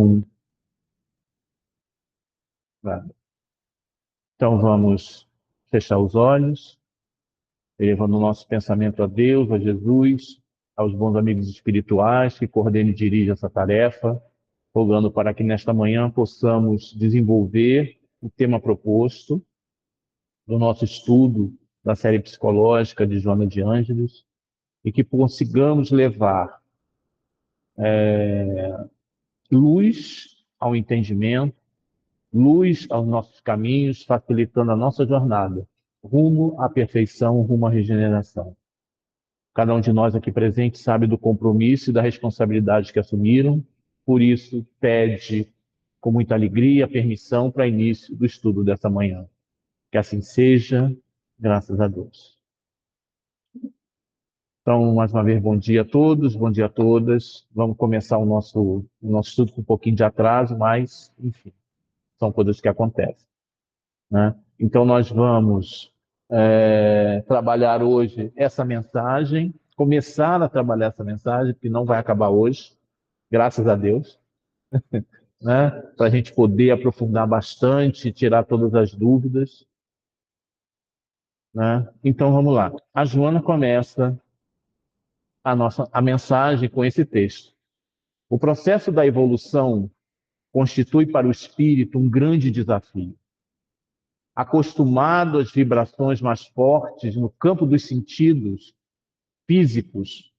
Som. Então vamos fechar os olhos, elevando o nosso pensamento a Deus, a Jesus, aos bons amigos espirituais que coordenam e dirigem essa tarefa, rogando para que nesta manhã possamos desenvolver o tema proposto do nosso estudo da série psicológica de Joana de Ângeles e que consigamos levar luz ao entendimento, luz aos nossos caminhos, facilitando a nossa jornada rumo à perfeição, rumo à regeneração. Cada um de nós aqui presente sabe do compromisso e da responsabilidade que assumiram, por isso pede com muita alegria permissão para início do estudo dessa manhã. Que assim seja, graças a Deus. Então, mais uma vez, bom dia a todos, bom dia a todas. Vamos começar o nosso estudo com um pouquinho de atraso, mas, enfim, são coisas que acontecem, né? Então, nós vamos trabalhar hoje essa mensagem, começar a trabalhar essa mensagem, que não vai acabar hoje, graças a Deus, né? Para a gente poder aprofundar bastante, tirar todas as dúvidas, né? Então, vamos lá. A Joana começa a mensagem com esse texto. O processo da evolução constitui para o espírito um grande desafio. Acostumado às vibrações mais fortes no campo dos sentidos físicos,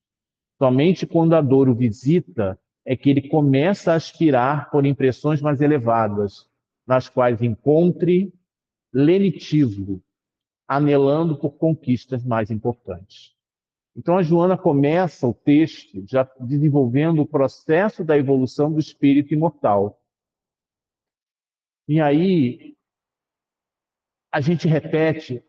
somente quando a dor o visita é que ele começa a aspirar por impressões mais elevadas, nas quais encontre lenitivo, anelando por conquistas mais importantes. Então a Joana começa o texto já desenvolvendo o processo da evolução do espírito imortal. E aí a gente repete,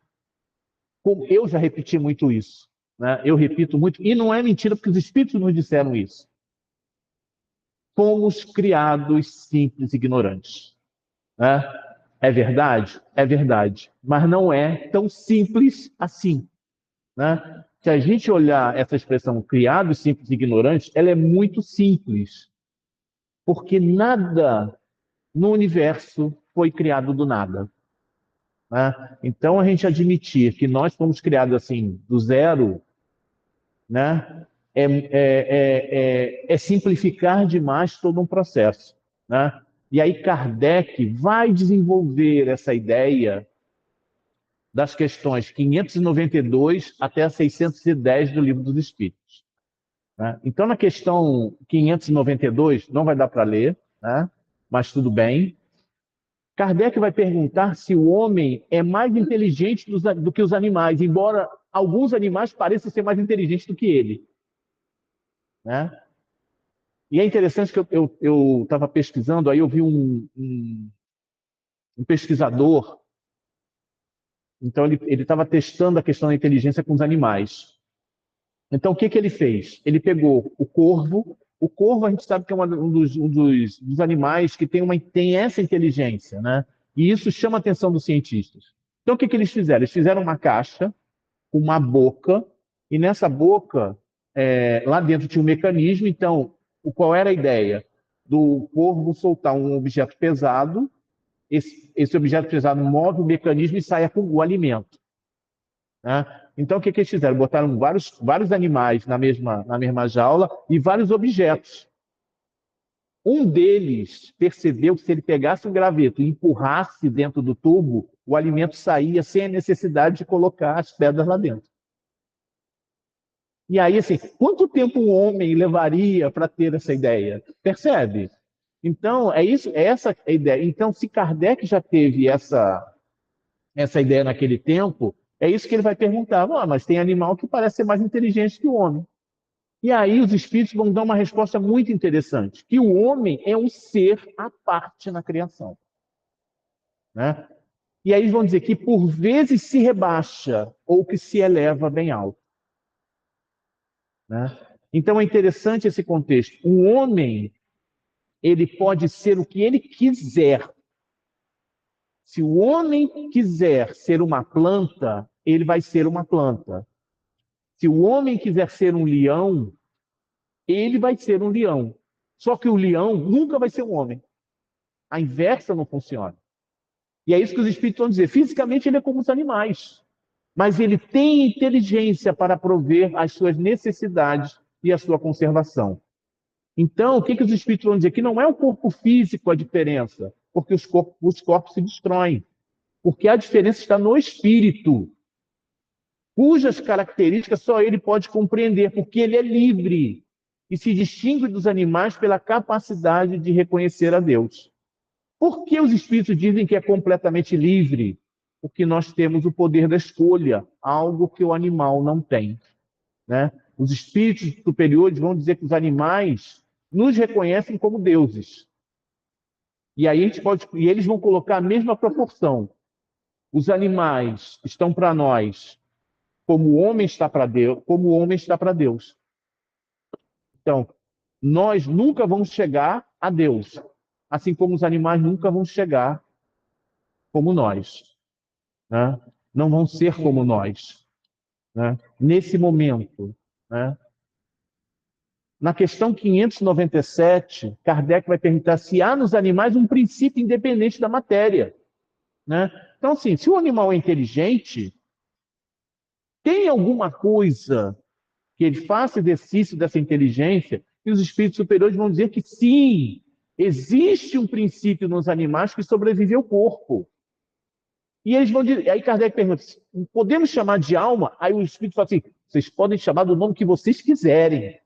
como eu já repeti muito isso, né? Eu repito muito, e não é mentira porque os espíritos nos disseram isso. Fomos criados simples e ignorantes, né? É verdade? É verdade. Mas não é tão simples assim, né? Se a gente olhar essa expressão criados simples e ignorantes, ela é muito simples. Porque nada no universo foi criado do nada, né? Então, a gente admitir que nós fomos criados assim, do zero, né? É simplificar demais todo um processo, né? E aí Kardec vai desenvolver essa ideia das questões 592 até 610 do Livro dos Espíritos, né? Então, na questão 592, não vai dar para ler, né? Mas tudo bem. Kardec vai perguntar se o homem é mais inteligente do que os animais, embora alguns animais pareçam ser mais inteligentes do que ele, né? E é interessante que eu estava pesquisando, aí eu vi um pesquisador, então ele estava testando a questão da inteligência com os animais. Então, o que ele fez? Ele pegou o corvo a gente sabe que é dos animais que tem essa inteligência, né? E isso chama a atenção dos cientistas. Então, o que eles fizeram? Eles fizeram uma caixa com uma boca, e nessa boca, lá dentro tinha um mecanismo. Então, qual era a ideia? Do corvo soltar um objeto pesado, esse objeto pesado move o mecanismo e sai com o alimento, né? Então, o que eles fizeram? Botaram vários animais na mesma jaula e vários objetos. Um deles percebeu que se ele pegasse um graveto e empurrasse dentro do tubo, o alimento saía sem a necessidade de colocar as pedras lá dentro. E aí, assim, quanto tempo um homem levaria para ter essa ideia? Percebe? Então, é essa a ideia. Então, se Kardec já teve essa ideia naquele tempo, é isso que ele vai perguntar. Mas tem animal que parece ser mais inteligente que o homem. E aí os espíritos vão dar uma resposta muito interessante, que o homem é um ser à parte na criação, né? E aí eles vão dizer que por vezes se rebaixa ou que se eleva bem alto, né? Então é interessante esse contexto. O homem, ele pode ser o que ele quiser. Se o homem quiser ser uma planta, ele vai ser uma planta. Se o homem quiser ser um leão, ele vai ser um leão. Só que o leão nunca vai ser um homem. A inversa não funciona. E é isso que os espíritos vão dizer. Fisicamente ele é como os animais, mas ele tem inteligência para prover as suas necessidades e a sua conservação. Então, o que os espíritos vão dizer? Que não é o corpo físico a diferença, porque os corpos se destroem. Porque a diferença está no espírito, cujas características só ele pode compreender, porque ele é livre e se distingue dos animais pela capacidade de reconhecer a Deus. Por que os espíritos dizem que é completamente livre? Porque nós temos o poder da escolha, algo que o animal não tem, né? Os espíritos superiores vão dizer que os animais nos reconhecem como deuses. E aí e eles vão colocar a mesma proporção. Os animais estão para nós como o homem está para Deus, como o homem está para Deus. Então, nós nunca vamos chegar a Deus, assim como os animais nunca vão chegar como nós, né? Não vão ser como nós, né? Nesse momento, né? Na questão 597, Kardec vai perguntar se há nos animais um princípio independente da matéria, né? Então, assim, se o animal é inteligente, tem alguma coisa que ele faça exercício dessa inteligência, e os espíritos superiores vão dizer que sim, existe um princípio nos animais que sobrevive ao corpo. E eles vão dizer, aí Kardec pergunta, podemos chamar de alma? Aí o espírito fala assim, vocês podem chamar do nome que vocês quiserem,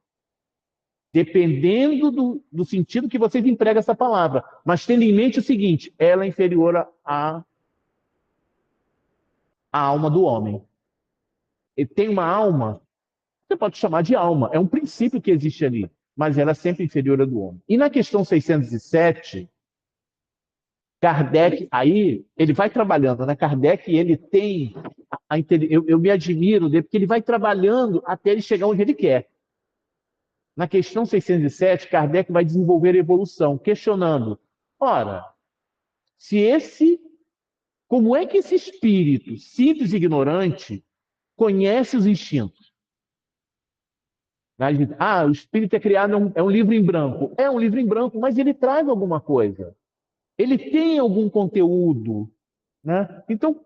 dependendo do sentido que vocês empregam essa palavra. Mas tendo em mente o seguinte, ela é inferior à alma do homem. Ele tem uma alma, você pode chamar de alma, é um princípio que existe ali, mas ela é sempre inferior à do homem. E na questão 607, Kardec, aí, ele vai trabalhando, né? Kardec, ele tem, eu me admiro dele, porque ele vai trabalhando até ele chegar onde ele quer. Na questão 607, Kardec vai desenvolver a evolução, questionando, ora, se como é que esse espírito simples e ignorante conhece os instintos? O espírito é criado, é um livro em branco. É um livro em branco, mas ele traz alguma coisa. Ele tem algum conteúdo, né? Então,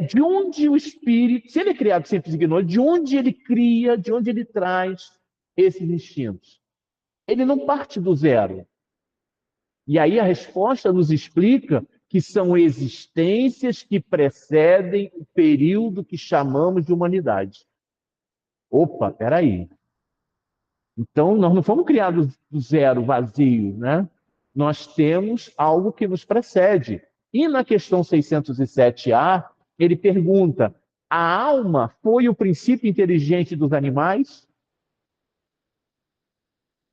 de onde o espírito, se ele é criado simples e ignorante, de onde ele cria, de onde ele traz esses instintos? Ele não parte do zero. E aí a resposta nos explica que são existências que precedem o período que chamamos de humanidade. Opa, peraí. Então, nós não fomos criados do zero, vazio, né? Nós temos algo que nos precede. E na questão 607A, ele pergunta, a alma foi o princípio inteligente dos animais?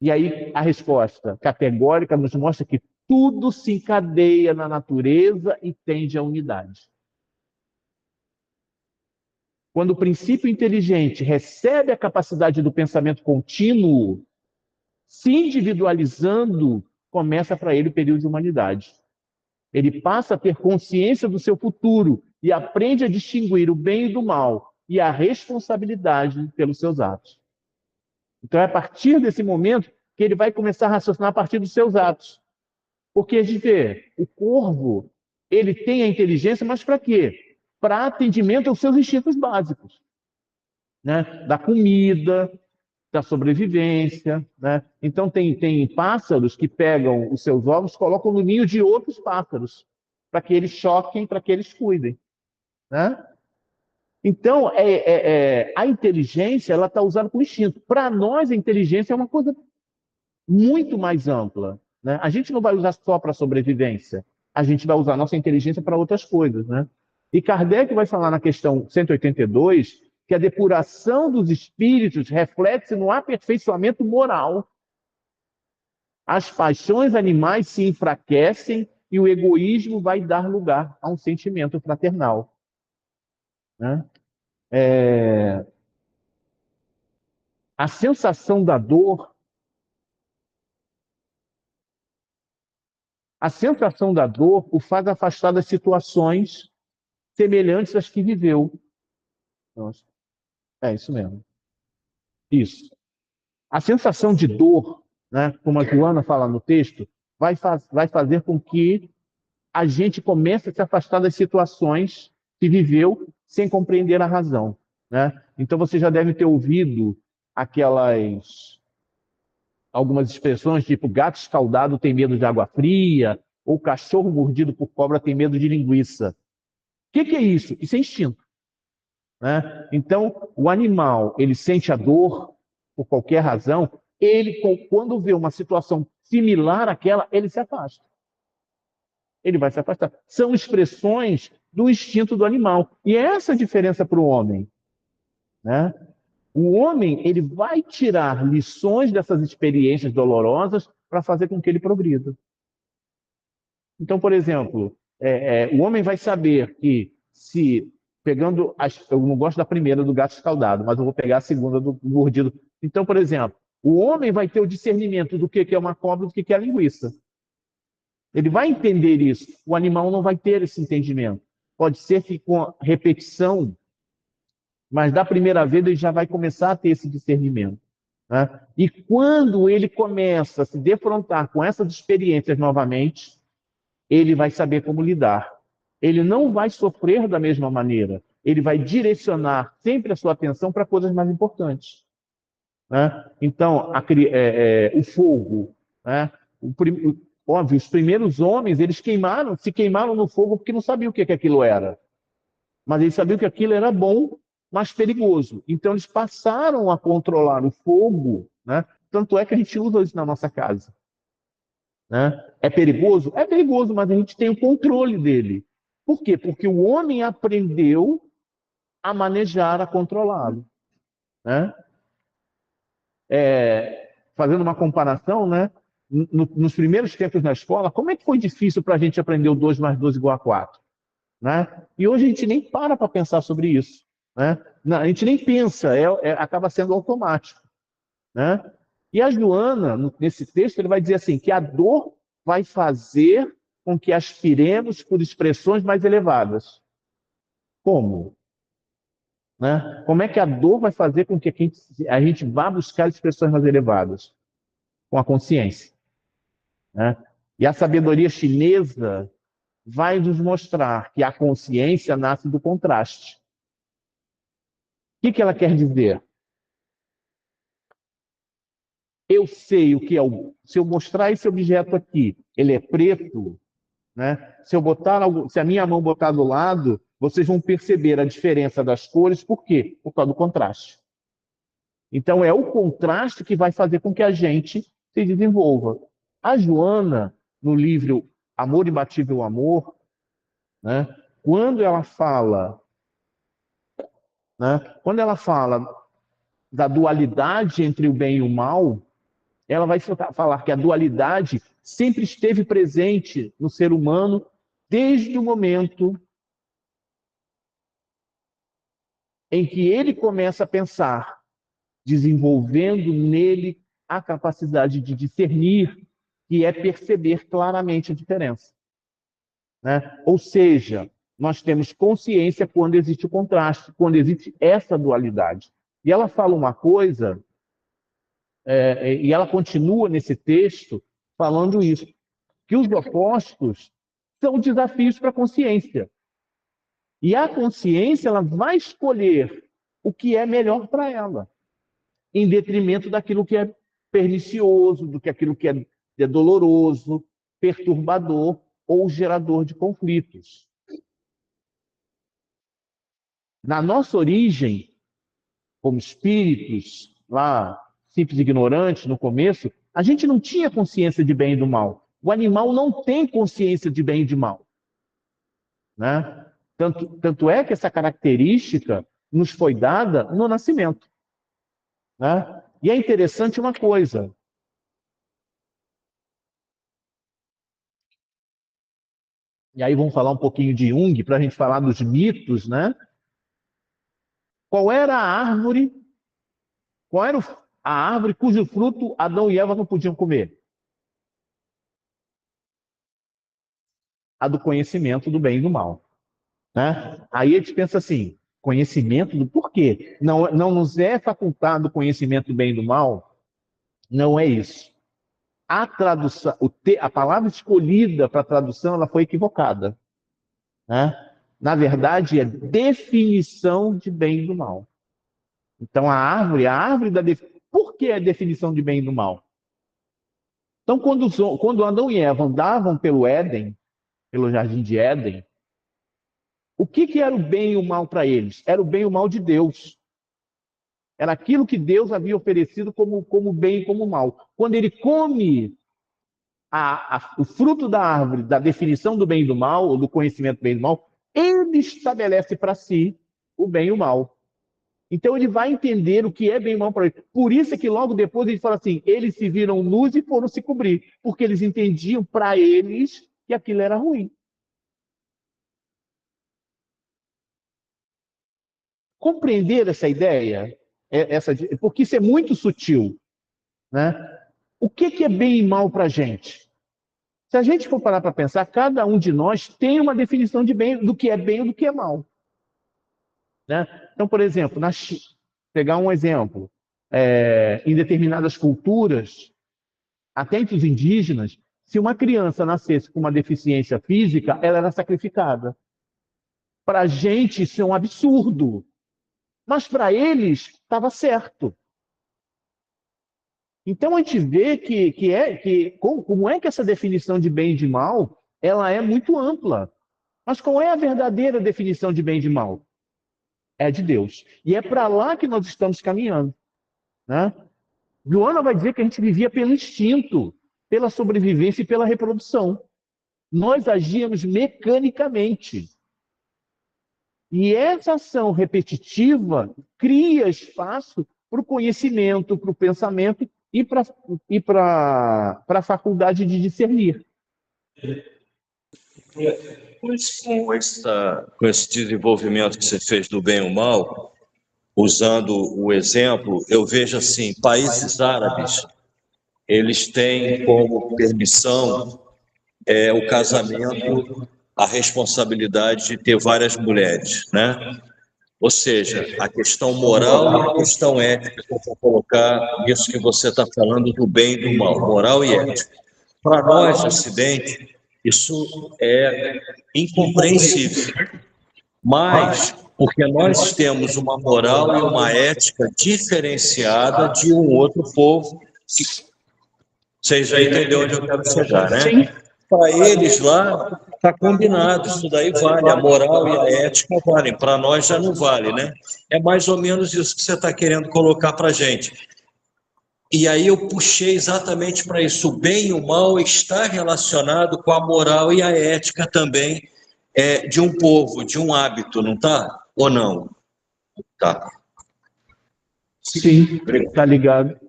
E aí a resposta categórica nos mostra que tudo se encadeia na natureza e tende à unidade. Quando o princípio inteligente recebe a capacidade do pensamento contínuo, se individualizando, começa para ele o período de humanidade. Ele passa a ter consciência do seu futuro e aprende a distinguir o bem e do mal e a responsabilidade pelos seus atos. Então é a partir desse momento que ele vai começar a raciocinar a partir dos seus atos. Porque a gente vê, o corvo, ele tem a inteligência, mas para quê? Para atendimento aos seus instintos básicos, né? Da comida, da sobrevivência, né? Então tem pássaros que pegam os seus ovos, colocam no ninho de outros pássaros, para que eles choquem, para que eles cuidem, né? Então a inteligência ela está usada com instinto. Para nós a inteligência é uma coisa muito mais ampla, né? A gente não vai usar só para sobrevivência, a gente vai usar a nossa inteligência para outras coisas, né? E Kardec vai falar na questão 182 que a depuração dos espíritos reflete-se no aperfeiçoamento moral. As paixões animais se enfraquecem e o egoísmo vai dar lugar a um sentimento fraternal, né? A sensação da dor, o faz afastar das situações semelhantes às que viveu. É isso mesmo. Isso. A sensação de dor né, como a Joana fala no texto, vai fazer com que a gente comece a se afastar das situações que viveu sem compreender a razão, né? Então você já deve ter ouvido aquelas algumas expressões tipo gato escaldado tem medo de água fria, ou cachorro mordido por cobra tem medo de linguiça. O que é isso? Isso é instinto, né? Então, o animal, ele sente a dor por qualquer razão, ele, quando vê uma situação similar àquela, ele se afasta. Ele vai se afastar. São expressões do instinto do animal. E é essa a diferença para o homem, né? O homem, ele vai tirar lições dessas experiências dolorosas para fazer com que ele progrida. Então, por exemplo, o homem vai saber que se pegando eu não gosto da primeira do gato escaldado, mas eu vou pegar a segunda do mordido. Então, por exemplo, o homem vai ter o discernimento do que é uma cobra, do que é a linguiça. Ele vai entender isso. O animal não vai ter esse entendimento. Pode ser que com a repetição, mas da primeira vez ele já vai começar a ter esse discernimento, né? E quando ele começa a se defrontar com essas experiências novamente, ele vai saber como lidar. Ele não vai sofrer da mesma maneira. Ele vai direcionar sempre a sua atenção para coisas mais importantes, né? Então, o fogo, né? Óbvio, os primeiros homens, eles se queimaram no fogo porque não sabiam o que aquilo era. Mas eles sabiam que aquilo era bom, mas perigoso. Então, eles passaram a controlar o fogo, né? Tanto é que a gente usa isso na nossa casa, né? É perigoso? É perigoso, mas a gente tem o controle dele. Por quê? Porque o homem aprendeu a manejar, a controlá-lo, né? Fazendo uma comparação, né? Nos primeiros tempos na escola, como é que foi difícil para a gente aprender o 2 mais 2 igual a 4? Né? E hoje a gente nem para pensar sobre isso, né? Não, a gente nem pensa, acaba sendo automático, né? E a Joana, nesse texto, ele vai dizer assim, que a dor vai fazer com que aspiremos por expressões mais elevadas. Como? Né? Como é que a dor vai fazer com que a gente vá buscar expressões mais elevadas? Com a consciência, né? E a sabedoria chinesa vai nos mostrar que a consciência nasce do contraste. O que ela quer dizer? Eu sei o que é se eu mostrar esse objeto aqui, ele é preto, né? Se a minha mão botar do lado, vocês vão perceber a diferença das cores, por quê? Por causa do contraste. Então é o contraste que vai fazer com que a gente se desenvolva. A Joana, no livro Amor Imbatível Amor, né? Quando ela fala, né? Quando ela fala da dualidade entre o bem e o mal, ela vai falar que a dualidade sempre esteve presente no ser humano desde o momento em que ele começa a pensar, desenvolvendo nele a capacidade de discernir, que é perceber claramente a diferença, né? Ou seja, nós temos consciência quando existe o contraste, quando existe essa dualidade. E ela fala uma coisa, e ela continua nesse texto falando isso, que os opostos são desafios para a consciência. E a consciência ela vai escolher o que é melhor para ela, em detrimento daquilo que é pernicioso, do que aquilo que é doloroso, perturbador ou gerador de conflitos. Na nossa origem, como espíritos, lá, simples e ignorantes, no começo, a gente não tinha consciência de bem e do mal. O animal não tem consciência de bem e de mal, né? Tanto é que essa característica nos foi dada no nascimento, né? E é interessante uma coisa. E aí vamos falar um pouquinho de Jung para a gente falar dos mitos, né? Qual era a árvore? Qual era a árvore cujo fruto Adão e Eva não podiam comer? A do conhecimento do bem e do mal, né? Aí a gente pensa assim, conhecimento do porquê? Não nos é facultado o conhecimento do bem e do mal? Não é isso. a tradução, a palavra escolhida para a tradução, ela foi equivocada, né? Na verdade, é definição de bem e do mal. Então, a árvore da por que a definição de bem e do mal? Então, quando Adão e Eva andavam pelo Éden, pelo jardim de Éden, o que era o bem e o mal para eles? Era o bem e o mal de Deus. Era aquilo que Deus havia oferecido como bem e como mal. Quando ele come o fruto da árvore, da definição do bem e do mal, ou do conhecimento do bem e do mal, ele estabelece para si o bem e o mal. Então ele vai entender o que é bem e mal para ele. Por isso é que logo depois ele fala assim, eles se viram nus e foram se cobrir, porque eles entendiam para eles que aquilo era ruim. Compreender essa ideia, porque isso é muito sutil, né? O que é bem e mal para a gente? Se a gente for parar para pensar, cada um de nós tem uma definição de bem, do que é bem e do que é mal. Né? Então, por exemplo, pegar um exemplo, em determinadas culturas, até entre os indígenas, se uma criança nascesse com uma deficiência física, ela era sacrificada. Para a gente, isso é um absurdo. Mas para eles, estava certo. Então a gente vê como é que essa definição de bem e de mal ela é muito ampla. Mas qual é a verdadeira definição de bem e de mal? É de Deus. E é para lá que nós estamos caminhando. Né? Joana vai dizer que a gente vivia pelo instinto, pela sobrevivência e pela reprodução. Nós agíamos mecanicamente. E essa ação repetitiva cria espaço para o conhecimento, para o pensamento e para a faculdade de discernir. Pois com esse desenvolvimento que você fez do bem e o mal, usando o exemplo, eu vejo assim, países árabes, eles têm como permissão o casamento, a responsabilidade de ter várias mulheres, né? Ou seja, a questão moral e a questão ética, para colocar isso que você está falando do bem e do mal, moral e ética. Para nós, Ocidente, isso é incompreensível. Mas, porque nós temos uma moral e uma ética diferenciada de um outro povo, vocês já entenderam onde eu quero chegar, né? Sim. Para eles lá, está combinado, isso daí vale, a moral e a ética valem, para nós já não vale, né? É mais ou menos isso que você está querendo colocar para a gente. E aí eu puxei exatamente para isso, o bem e o mal está relacionado com a moral e a ética também de um povo, de um hábito, não está? Ou não? Tá. Sim, está ligado.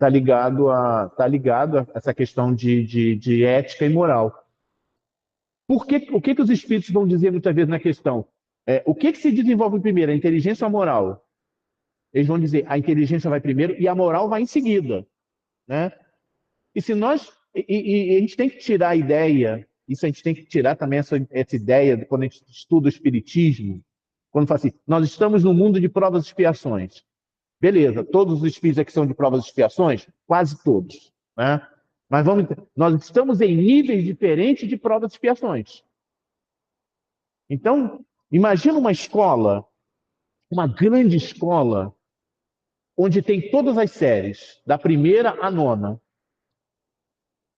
Tá ligado a essa questão de ética e moral. O que os espíritos vão dizer muitas vezes na questão? O que se desenvolve primeiro, a inteligência ou a moral? Eles vão dizer, a inteligência vai primeiro e a moral vai em seguida. Né? E se nós. E a gente tem que tirar a ideia, isso a gente tem que tirar também essa ideia, quando a gente estuda o espiritismo, quando fala assim, nós estamos no mundo de provas e expiações. Beleza, todos os espíritos aqui são de provas e expiações? Quase todos. Né? Mas nós estamos em níveis diferentes de provas e expiações. Então, imagina uma escola, uma grande escola, onde tem todas as séries, da primeira à nona.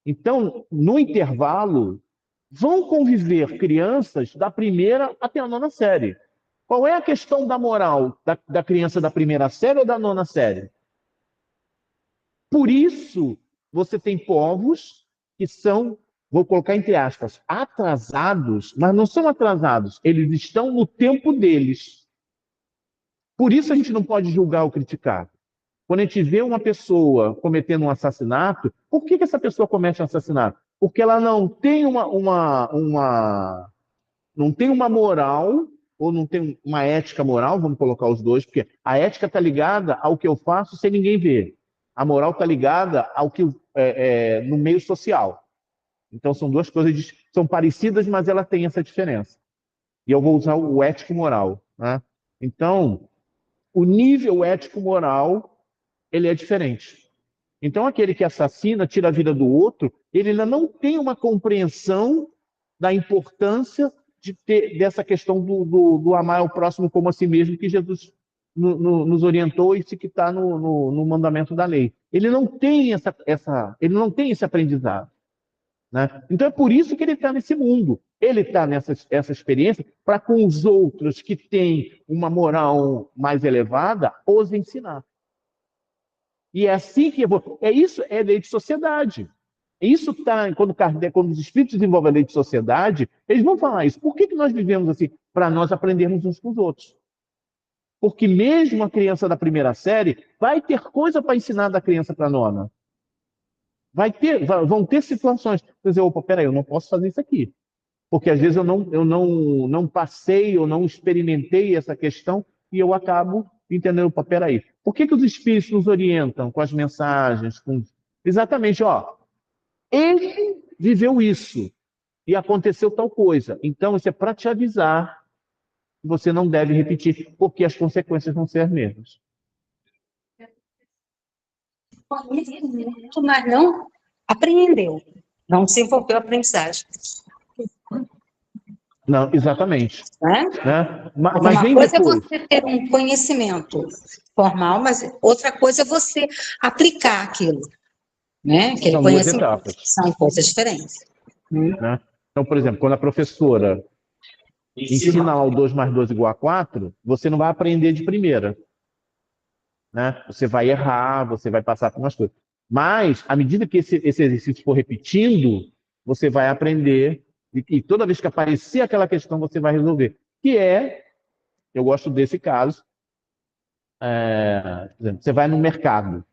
Então, no intervalo, vão conviver crianças da primeira até a nona série. Qual é a questão da moral da criança da primeira série ou da nona série? Por isso, você tem povos que são, vou colocar entre aspas, atrasados, mas não são atrasados, eles estão no tempo deles. Por isso a gente não pode julgar ou criticar. Quando a gente vê uma pessoa cometendo um assassinato, por que essa pessoa comete um assassinato? Porque ela não tem não tem uma moral, ou não tem uma ética moral, vamos colocar os dois, porque a ética está ligada ao que eu faço sem ninguém ver. A moral está ligada ao que no meio social. Então são duas coisas são parecidas, mas ela tem essa diferença. E eu vou usar o ético-moral. Né? Então, o nível ético-moral ele é diferente. Então, aquele que assassina, tira a vida do outro, ele ainda não tem uma compreensão da importância dessa questão do amar ao próximo como a si mesmo, que Jesus nos orientou e que está no mandamento da lei. Ele não tem ele não tem esse aprendizado. Né? Então é por isso que ele está nesse mundo. Ele está essa experiência para com os outros que têm uma moral mais elevada, os ensinar. E é assim que isso é lei de sociedade. Isso está quando os espíritos desenvolvem a lei de sociedade, eles vão falar isso. Por que nós vivemos assim? Para nós aprendermos uns com os outros. Porque mesmo a criança da primeira série vai ter coisa para ensinar da criança para a nona. Vão ter situações. Quer dizer, opa, peraí, eu não posso fazer isso aqui. Porque às vezes eu não passei, eu não experimentei essa questão e eu acabo entendendo, opa, peraí. Por que os espíritos nos orientam com as mensagens? Exatamente, ó. Ele viveu isso e aconteceu tal coisa. Então, isso é para te avisar que você não deve repetir, porque as consequências vão ser as mesmas. Mas não apreendeu, não desenvolveu a aprendizagem. Não, exatamente. Né? Mas uma vem coisa depois. É você ter um conhecimento formal, mas outra coisa é você aplicar aquilo. Né? Aquele São duas etapas. São coisas diferentes. Né? Então, por exemplo, quando a professora ensina lá o 2 mais 2 igual a 4, você não vai aprender de primeira. Né? Você vai errar, você vai passar por umas coisas. Mas, à medida que esse exercício for repetindo, você vai aprender e toda vez que aparecer aquela questão, você vai resolver. Que é, eu gosto desse caso, por exemplo, você vai no mercado.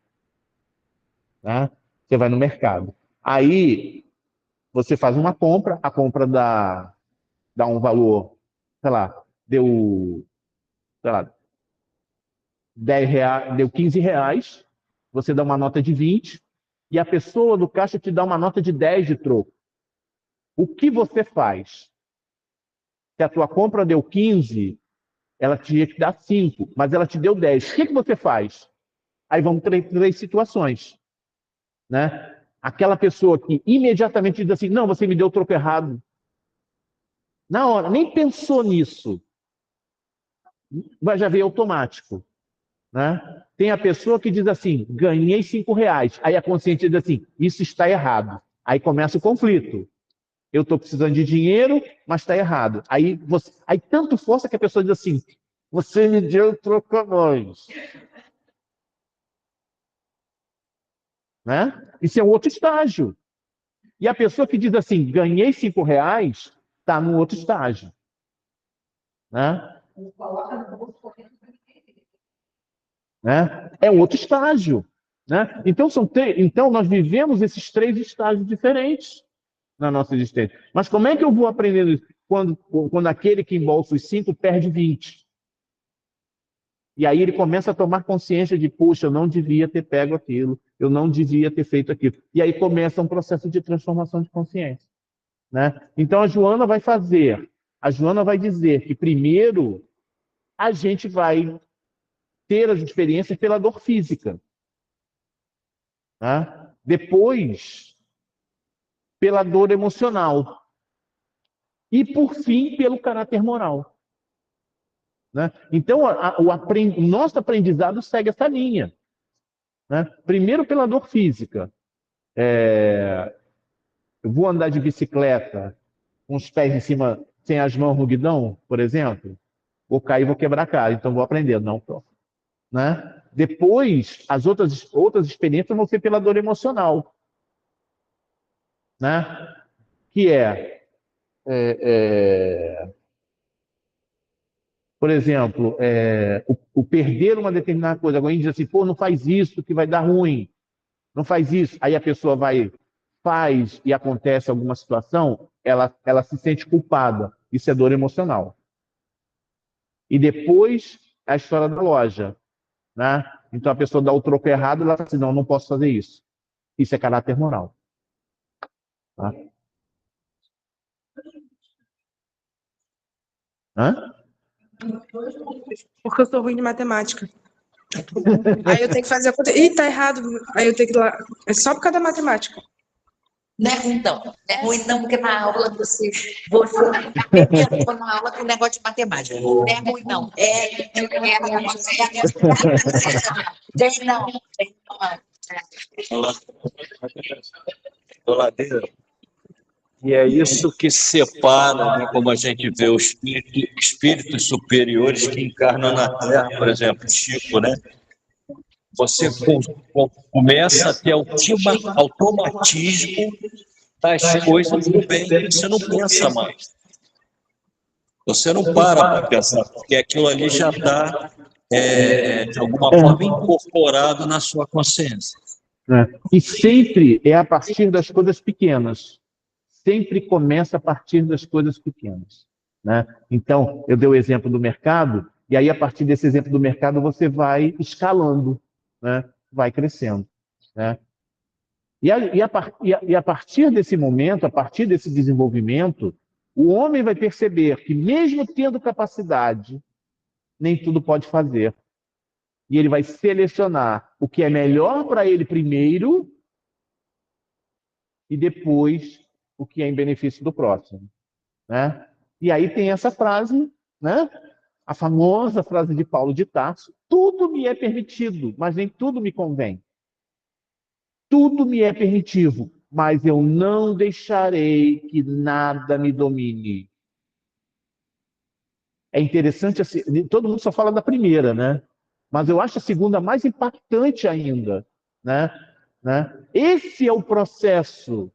Né? Você vai no mercado. Aí, você faz uma compra, a compra dá um valor, sei lá, deu, sei lá, 10 reais, deu 15 reais, você dá uma nota de 20 e a pessoa do caixa te dá uma nota de 10 de troco. O que você faz? Se a tua compra deu 15, ela tinha que dar 5, mas ela te deu 10. O que você faz? Aí vão três situações. Né? Aquela pessoa que imediatamente diz assim, não, você me deu o troco errado. Na hora, nem pensou nisso. Já veio automático. Né? Tem a pessoa que diz assim, ganhei 5 reais. Aí a consciência diz assim, isso está errado. Aí começa o conflito. Eu estou precisando de dinheiro, mas está errado. Aí tanto força que a pessoa diz assim, você me deu troco a mais. Né? Isso é outro estágio. E a pessoa que diz assim, ganhei 5 reais, está no outro estágio. Né? Né? É um outro estágio. Né? Então, nós vivemos esses 3 estágios diferentes na nossa existência. Mas como é que eu vou aprendendo isso? Quando aquele que embolsa os 5 perde 20. E aí ele começa a tomar consciência de, puxa, eu não devia ter pego aquilo, eu não devia ter feito aquilo. E aí começa um processo de transformação de consciência. Né? Então a Joana vai dizer que primeiro a gente vai ter as experiências pela dor física. Né? Depois, pela dor emocional. E, por fim, pelo caráter moral. Né? Então, o nosso aprendizado segue essa linha. Né? Primeiro, pela dor física. Eu vou andar de bicicleta com os pés em cima, sem as mãos no guidão, por exemplo. Vou cair, vou quebrar a cara. Então, vou aprender. Não, pronto. Né? Depois, as outras experiências vão ser pela dor emocional. Né? Que por exemplo, o perder uma determinada coisa. Alguém diz assim, pô, não faz isso que vai dar ruim. Não faz isso. Aí a pessoa faz e acontece alguma situação, ela se sente culpada. Isso é dor emocional. E depois, a história da loja. Né? Então a pessoa dá o troco errado e ela fala assim, não posso fazer isso. Isso é caráter moral. Tá? Hã? Porque eu sou ruim de matemática. Aí eu tenho que fazer a conta. Ih, tá errado. Aí eu tenho que ir lá. É só por causa da matemática. Não é ruim, não. Não é ruim, não, porque na aula você arrebentou na aula com o negócio de matemática. Não é ruim, não. Tem não. Tem não. Ladeira. E é isso que separa, né, como a gente vê os espíritos superiores que encarnam na Terra, por exemplo, Chico, né? Você começa a ter automatismo das coisas do bem, você não pensa mais. Você não para pensar, porque aquilo ali já está, de alguma forma, incorporado na sua consciência. E sempre é a partir das coisas pequenas. Sempre começa a partir das coisas pequenas. Né? Então, eu dei o exemplo do mercado, e aí, a partir desse exemplo do mercado, você vai escalando, né? Vai crescendo. Né? E a partir desse momento, a partir desse desenvolvimento, o homem vai perceber que, mesmo tendo capacidade, nem tudo pode fazer. E ele vai selecionar o que é melhor para ele primeiro e depois o que é em benefício do próximo. Né? E aí tem essa frase, né? A famosa frase de Paulo de Tarso: tudo me é permitido, mas nem tudo me convém. Tudo me é permitido, mas eu não deixarei que nada me domine. É interessante, assim, todo mundo só fala da primeira, né? Mas eu acho a segunda mais impactante ainda. Né? Esse é o processo,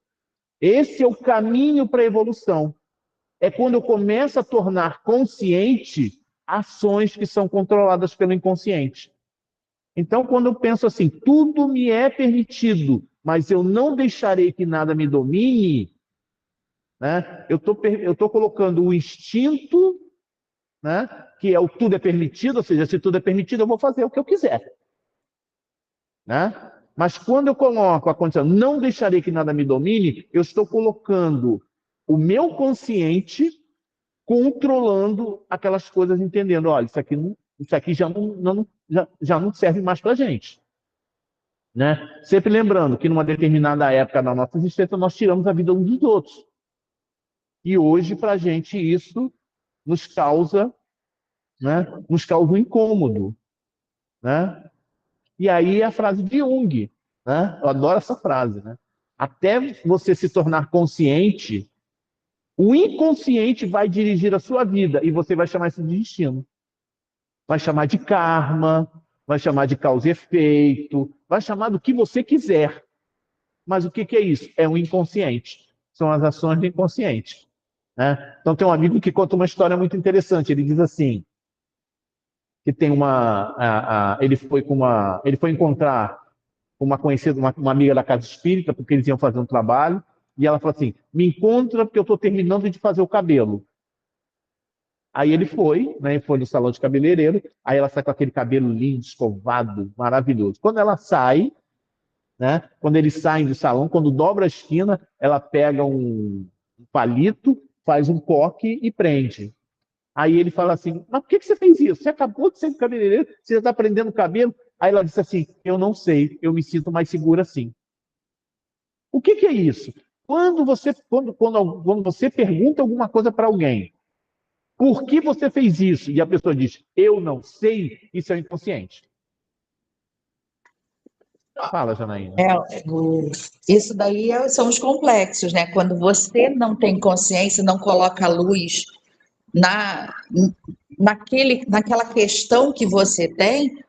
esse é o caminho para a evolução. É quando eu começo a tornar consciente ações que são controladas pelo inconsciente. Então, quando eu penso assim, tudo me é permitido, mas eu não deixarei que nada me domine, né? Eu estou colocando o instinto, né? Que é o tudo é permitido, ou seja, se tudo é permitido, eu vou fazer o que eu quiser. Né? Mas quando eu coloco a condição, não deixarei que nada me domine, eu estou colocando o meu consciente controlando aquelas coisas, entendendo, olha, isso aqui já não serve mais para a gente. Né? Sempre lembrando que numa determinada época da nossa existência, nós tiramos a vida uns dos outros. E hoje, para a gente, isso nos causa, né, um incômodo. Né? E aí a frase de Jung, né? Eu adoro essa frase. Né? Até você se tornar consciente, o inconsciente vai dirigir a sua vida e você vai chamar isso de destino. Vai chamar de karma, vai chamar de causa e efeito, vai chamar do que você quiser. Mas o que é isso? É o inconsciente. São as ações do inconsciente. Né? Então tem um amigo que conta uma história muito interessante. Ele diz assim, que tem ele foi encontrar uma conhecida, uma amiga da casa espírita, porque eles iam fazer um trabalho, e ela falou assim, me encontra porque eu estou terminando de fazer o cabelo. Aí ele foi, né, foi no salão de cabeleireiro, aí ela sai com aquele cabelo lindo, escovado, maravilhoso. Quando ela sai, né, quando eles saem do salão, quando dobra a esquina, ela pega um palito, faz um coque e prende. Aí ele fala assim, mas por que você fez isso? Você acabou de ser cabeleireiro, você já está prendendo o cabelo? Aí ela disse assim, eu não sei, eu me sinto mais segura assim. O que é isso? Quando você pergunta alguma coisa para alguém, por que você fez isso? E a pessoa diz, eu não sei, isso é inconsciente. Fala, Janaína. Isso daí são os complexos, né? Quando você não tem consciência, não coloca a luz naquela questão que você tem,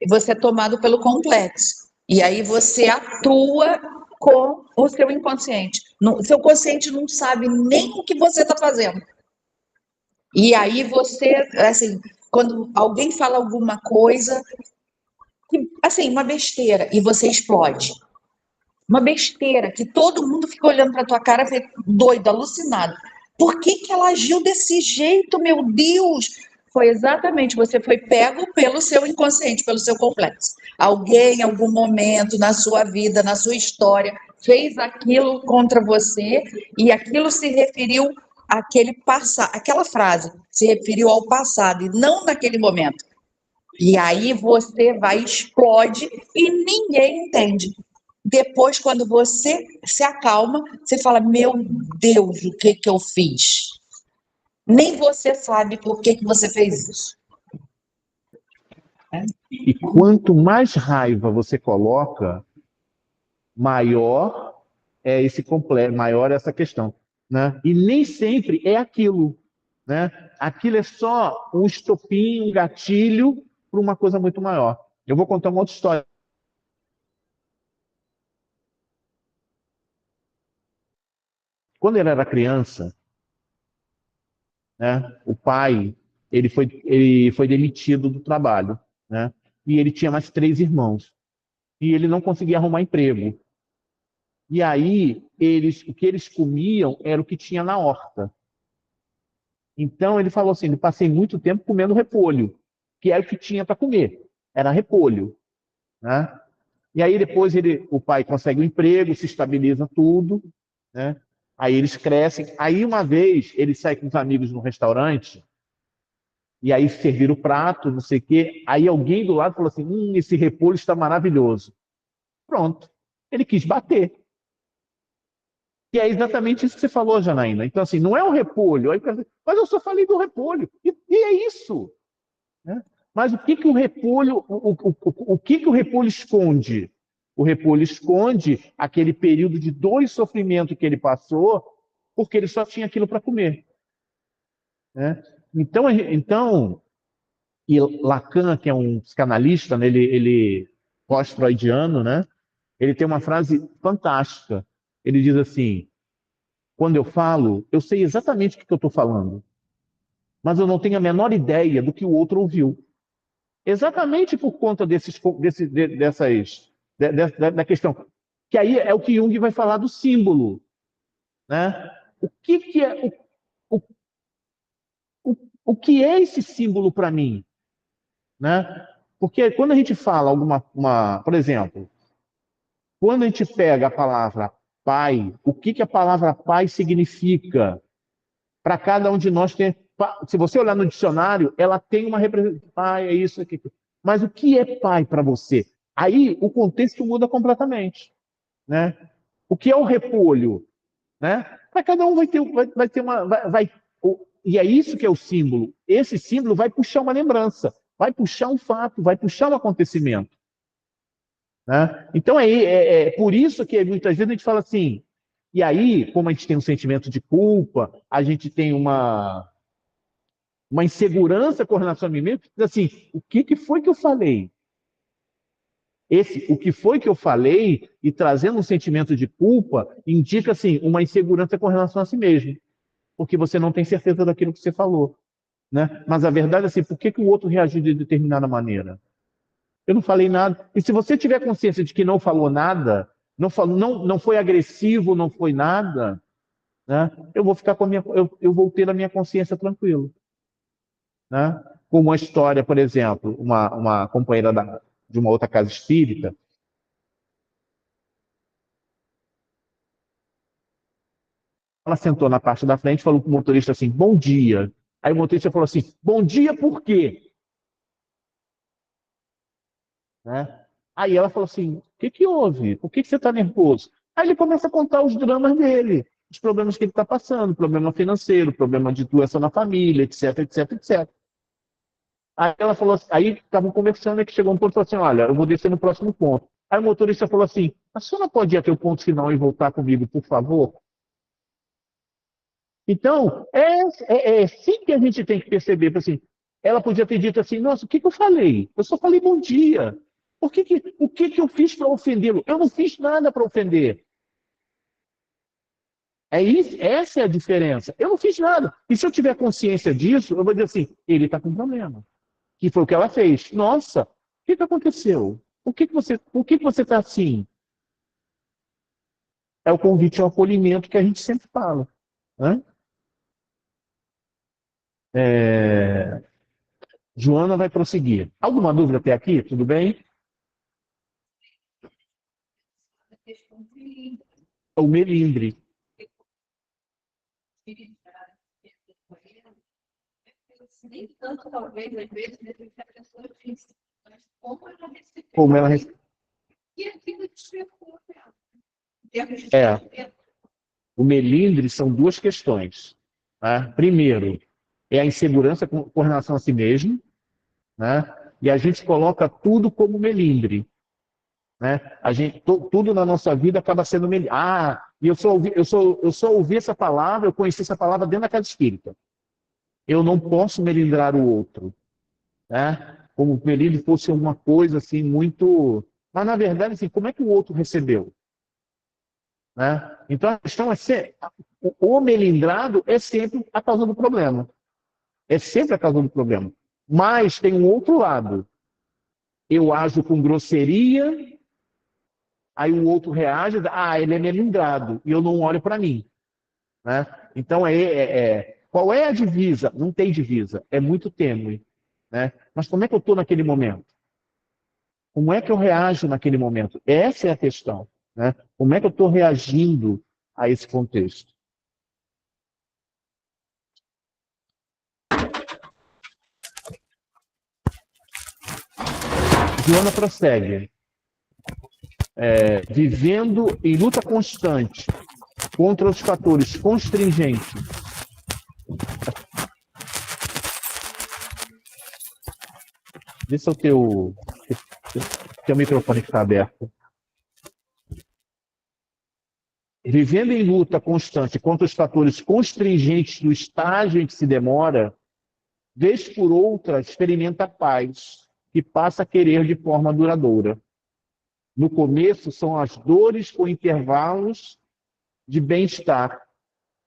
você é tomado pelo complexo. E aí você atua com o seu inconsciente. O seu consciente não sabe nem o que você está fazendo. E aí você, assim, quando alguém fala alguma coisa, assim, uma besteira, e você explode. Uma besteira, que todo mundo fica olhando para tua cara, doido, alucinado. Por que ela agiu desse jeito, meu Deus? Foi exatamente, você foi pego pelo seu inconsciente, pelo seu complexo. Alguém, em algum momento na sua vida, na sua história, fez aquilo contra você e aquilo se referiu àquele passado, aquela frase se referiu ao passado e não naquele momento. E aí você vai, explode e ninguém entende. Depois, quando você se acalma, você fala: meu Deus, o que que eu fiz? Nem você sabe por que que você fez isso. E quanto mais raiva você coloca, maior é esse complexo, maior é essa questão, né? E nem sempre é aquilo, né? Aquilo é só um estopim, um gatilho para uma coisa muito maior. Eu vou contar uma outra história. Quando ele era criança, né? O pai, ele foi demitido do trabalho, né? E ele tinha mais 3 irmãos. E ele não conseguia arrumar emprego. E aí, o que eles comiam era o que tinha na horta. Então, ele falou assim: eu passei muito tempo comendo repolho, que era o que tinha para comer. Era repolho, né? E aí, depois, o pai consegue um emprego, se estabiliza tudo, né? Aí eles crescem. Aí, uma vez, ele sai com os amigos no restaurante, e aí serviram o prato, não sei o quê. Aí alguém do lado falou assim: esse repolho está maravilhoso. Pronto. Ele quis bater. E é exatamente isso que você falou, Janaína. Então, assim, não é o repolho. Aí, mas eu só falei do repolho. E é isso. Né? Mas o que que o repolho, o que que o repolho esconde? O repolho esconde aquele período de dor e sofrimento que ele passou, porque ele só tinha aquilo para comer. Né? Então, e Lacan, que é um psicanalista, né, ele pós-freudiano, né? Ele tem uma frase fantástica. Ele diz assim: quando eu falo, eu sei exatamente o que eu estou falando, mas eu não tenho a menor ideia do que o outro ouviu. Exatamente por conta da questão. Que aí é o que Jung vai falar do símbolo. Né? O que, que é o, o que é esse símbolo para mim? Né? Porque quando a gente fala por exemplo, quando a gente pega a palavra pai, o que, que a palavra pai significa? Para cada um de nós tem. Se você olhar no dicionário, ela tem uma representação. Pai, é isso aqui. Mas o que é pai para você? Aí o contexto muda completamente. Né? O que é o repolho? Né? Para cada um vai ter uma. E é isso que é o símbolo. Esse símbolo vai puxar uma lembrança, vai puxar um fato, vai puxar um acontecimento. Né? Então é por isso que muitas vezes a gente fala assim. E aí, como a gente tem um sentimento de culpa, a gente tem uma insegurança com relação a mim mesmo, diz assim: o que, que foi que eu falei? O que foi que eu falei, e trazendo um sentimento de culpa, indica assim, uma insegurança com relação a si mesmo, porque você não tem certeza daquilo que você falou. Né? Mas a verdade é assim: por que, que o outro reagiu de determinada maneira? Eu não falei nada. E se você tiver consciência de que não falou nada, não foi agressivo, não foi nada, né? Eu vou ficar com a minha, eu vou ter a minha consciência tranquila. Né? Como uma história, por exemplo, uma companheira de uma outra casa espírita, ela sentou na parte da frente e falou para o motorista assim: bom dia. Aí o motorista falou assim: bom dia por quê? Né? Aí ela falou assim: o que, que houve? Por que, que você está nervoso? Aí ele começa a contar os dramas dele, os problemas que ele está passando, problema financeiro, problema de doença na família, etc, etc, etc. Aí ela falou assim, aí estavam conversando e que chegou um ponto e falou assim: olha, eu vou descer no próximo ponto. Aí o motorista falou assim: a senhora pode ir até o ponto final e voltar comigo, por favor? Então, é assim que a gente tem que perceber. Assim, ela podia ter dito assim: nossa, o que, que eu falei? Eu só falei bom dia. O que, que eu fiz para ofendê-lo? Eu não fiz nada para ofender. Essa é a diferença. Eu não fiz nada. E se eu tiver consciência disso, eu vou dizer assim: ele está com problema. Que foi o que ela fez. Nossa, o que, que aconteceu? Por que você está assim? É o convite ao acolhimento que a gente sempre fala. Né? É, Joana vai prosseguir. Alguma dúvida até aqui? Tudo bem? O melindre. Nem tanto, talvez, às vezes, depende da pessoa física, mas Como ela recebeu. E aquilo despertou ela. Em termos de É. sentimento. O melindre são duas questões. Né? Primeiro, é a insegurança com relação a si mesmo, né? E a gente coloca tudo como melindre. Né? Tudo na nossa vida acaba sendo melindre. E eu só ouvi essa palavra, eu conheci essa palavra dentro da casa espírita. Eu não posso melindrar o outro. Né? Como se o melindre fosse uma coisa assim muito... Mas, na verdade, assim, como é que o outro recebeu? Né? Então, a questão é ser... O melindrado é sempre a causa do problema. É sempre a causa do problema. Mas tem um outro lado. Eu ajo com grosseria, aí o outro reage, ele é melindrado, e eu não olho para mim. Né? Então, qual é a divisa? Não tem divisa, é muito tênue. Né? Mas como é que eu estou naquele momento? Como é que eu reajo naquele momento? Essa é a questão. Né? Como é que eu estou reagindo a esse contexto? Joana prossegue. Vivendo em luta constante contra os fatores constringentes. Vê se o teu microfone está aberto. Vivendo em luta constante contra os fatores constringentes do estágio em que se demora, vez por outra experimenta paz, que passa a querer de forma duradoura. No começo, são as dores com intervalos de bem-estar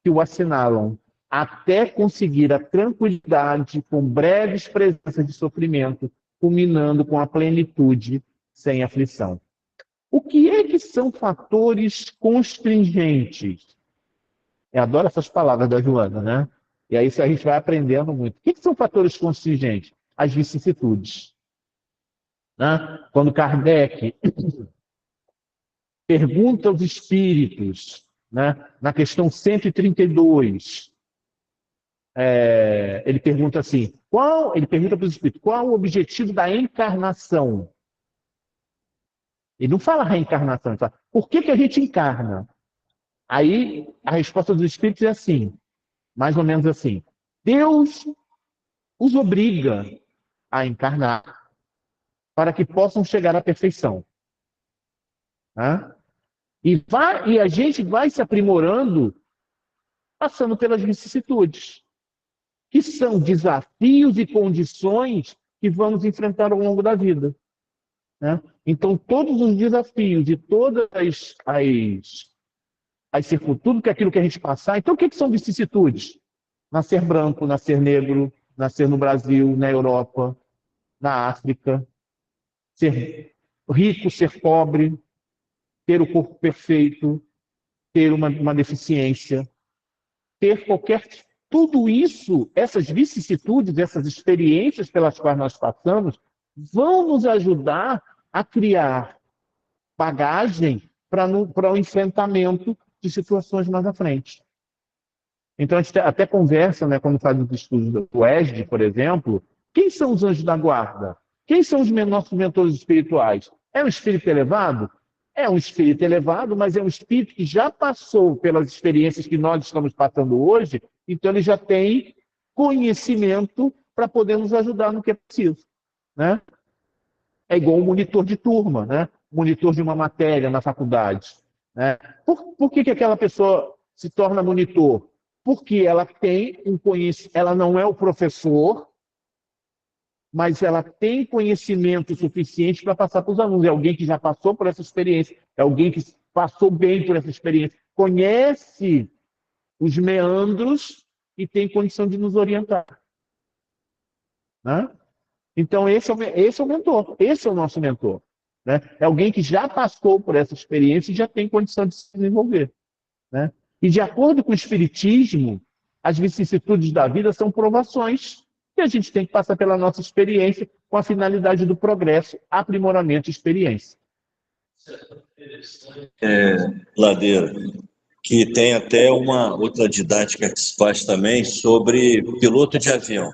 que o assinalam, até conseguir a tranquilidade com breves presenças de sofrimento, culminando com a plenitude sem aflição. O que é que são fatores constringentes? Eu adoro essas palavras da Joana, né? E aí isso a gente vai aprendendo muito. O que são fatores constringentes? As vicissitudes. Né? Quando Kardec pergunta aos espíritos, né, na questão 132, ele pergunta assim, ele pergunta para os espíritos, qual o objetivo da encarnação? Ele não fala reencarnação, ele fala, por que a gente encarna? Aí a resposta dos espíritos é assim, mais ou menos assim, Deus os obriga a encarnar para que possam chegar à perfeição. Né? E a gente vai se aprimorando passando pelas vicissitudes, que são desafios e condições que vamos enfrentar ao longo da vida. Né? Então, todos os desafios e todas tudo que aquilo que a gente passar. Então, o que são vicissitudes? Nascer branco, nascer negro, nascer no Brasil, na Europa, na África, ser rico, ser pobre, ter o corpo perfeito, ter uma deficiência, ter qualquer... Tudo isso, essas vicissitudes, essas experiências pelas quais nós passamos, vão nos ajudar a criar bagagem para o enfrentamento de situações mais à frente. Então, a gente até conversa, né, quando faz os estudos do ESD, por exemplo, quem são os anjos da guarda? Quem são os nossos mentores espirituais? É um espírito elevado? É um espírito elevado, mas é um espírito que já passou pelas experiências que nós estamos passando hoje, então ele já tem conhecimento para poder nos ajudar no que é preciso. Né? É igual um monitor de turma, né? Monitor de uma matéria na faculdade. Né? Por que aquela pessoa se torna monitor? Porque ela tem um conhecimento, ela não é o professor, mas ela tem conhecimento suficiente para passar para os alunos. É alguém que já passou por essa experiência, é alguém que passou bem por essa experiência, conhece os meandros e tem condição de nos orientar. Né? Então, esse é o mentor, esse é o nosso mentor. Né? É alguém que já passou por essa experiência e já tem condição de se desenvolver. Né? E, de acordo com o Espiritismo, as vicissitudes da vida são provações que a gente tem que passar pela nossa experiência com a finalidade do progresso, aprimoramento e experiência. Ladeira, que tem até uma outra didática que se faz também sobre piloto de avião.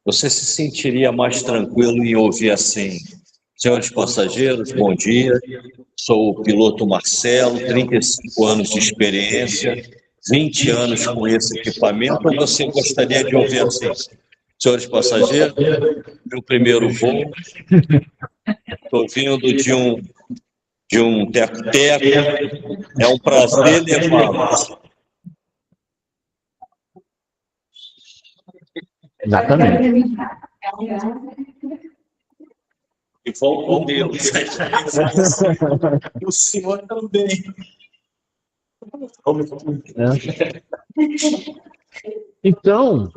você se sentiria mais tranquilo em ouvir assim: senhores passageiros, bom dia, sou o piloto Marcelo, 35 anos de experiência, 20 anos com esse equipamento, ou você gostaria de ouvir assim: senhores passageiros, meu primeiro voo, estou vindo de um teco-teco, é um prazer levá-los. Exatamente. E vão com Deus. O senhor também. Então,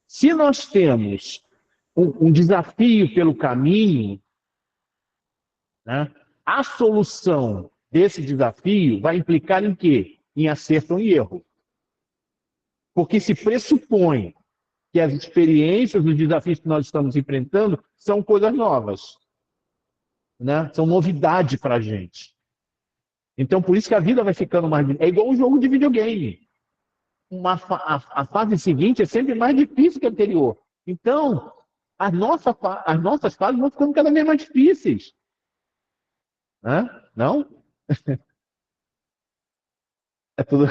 se nós temos um desafio pelo caminho, né, a solução desse desafio vai implicar em quê? Em acerto e erro. Porque se pressupõe que as experiências, os desafios que nós estamos enfrentando são coisas novas, né? São novidade para a gente. Então, por isso que a vida vai ficando mais... É igual um jogo de videogame. A fase seguinte é sempre mais difícil que a anterior. Então, as nossas fases vão ficando cada vez mais difíceis. Né? Não? É tudo...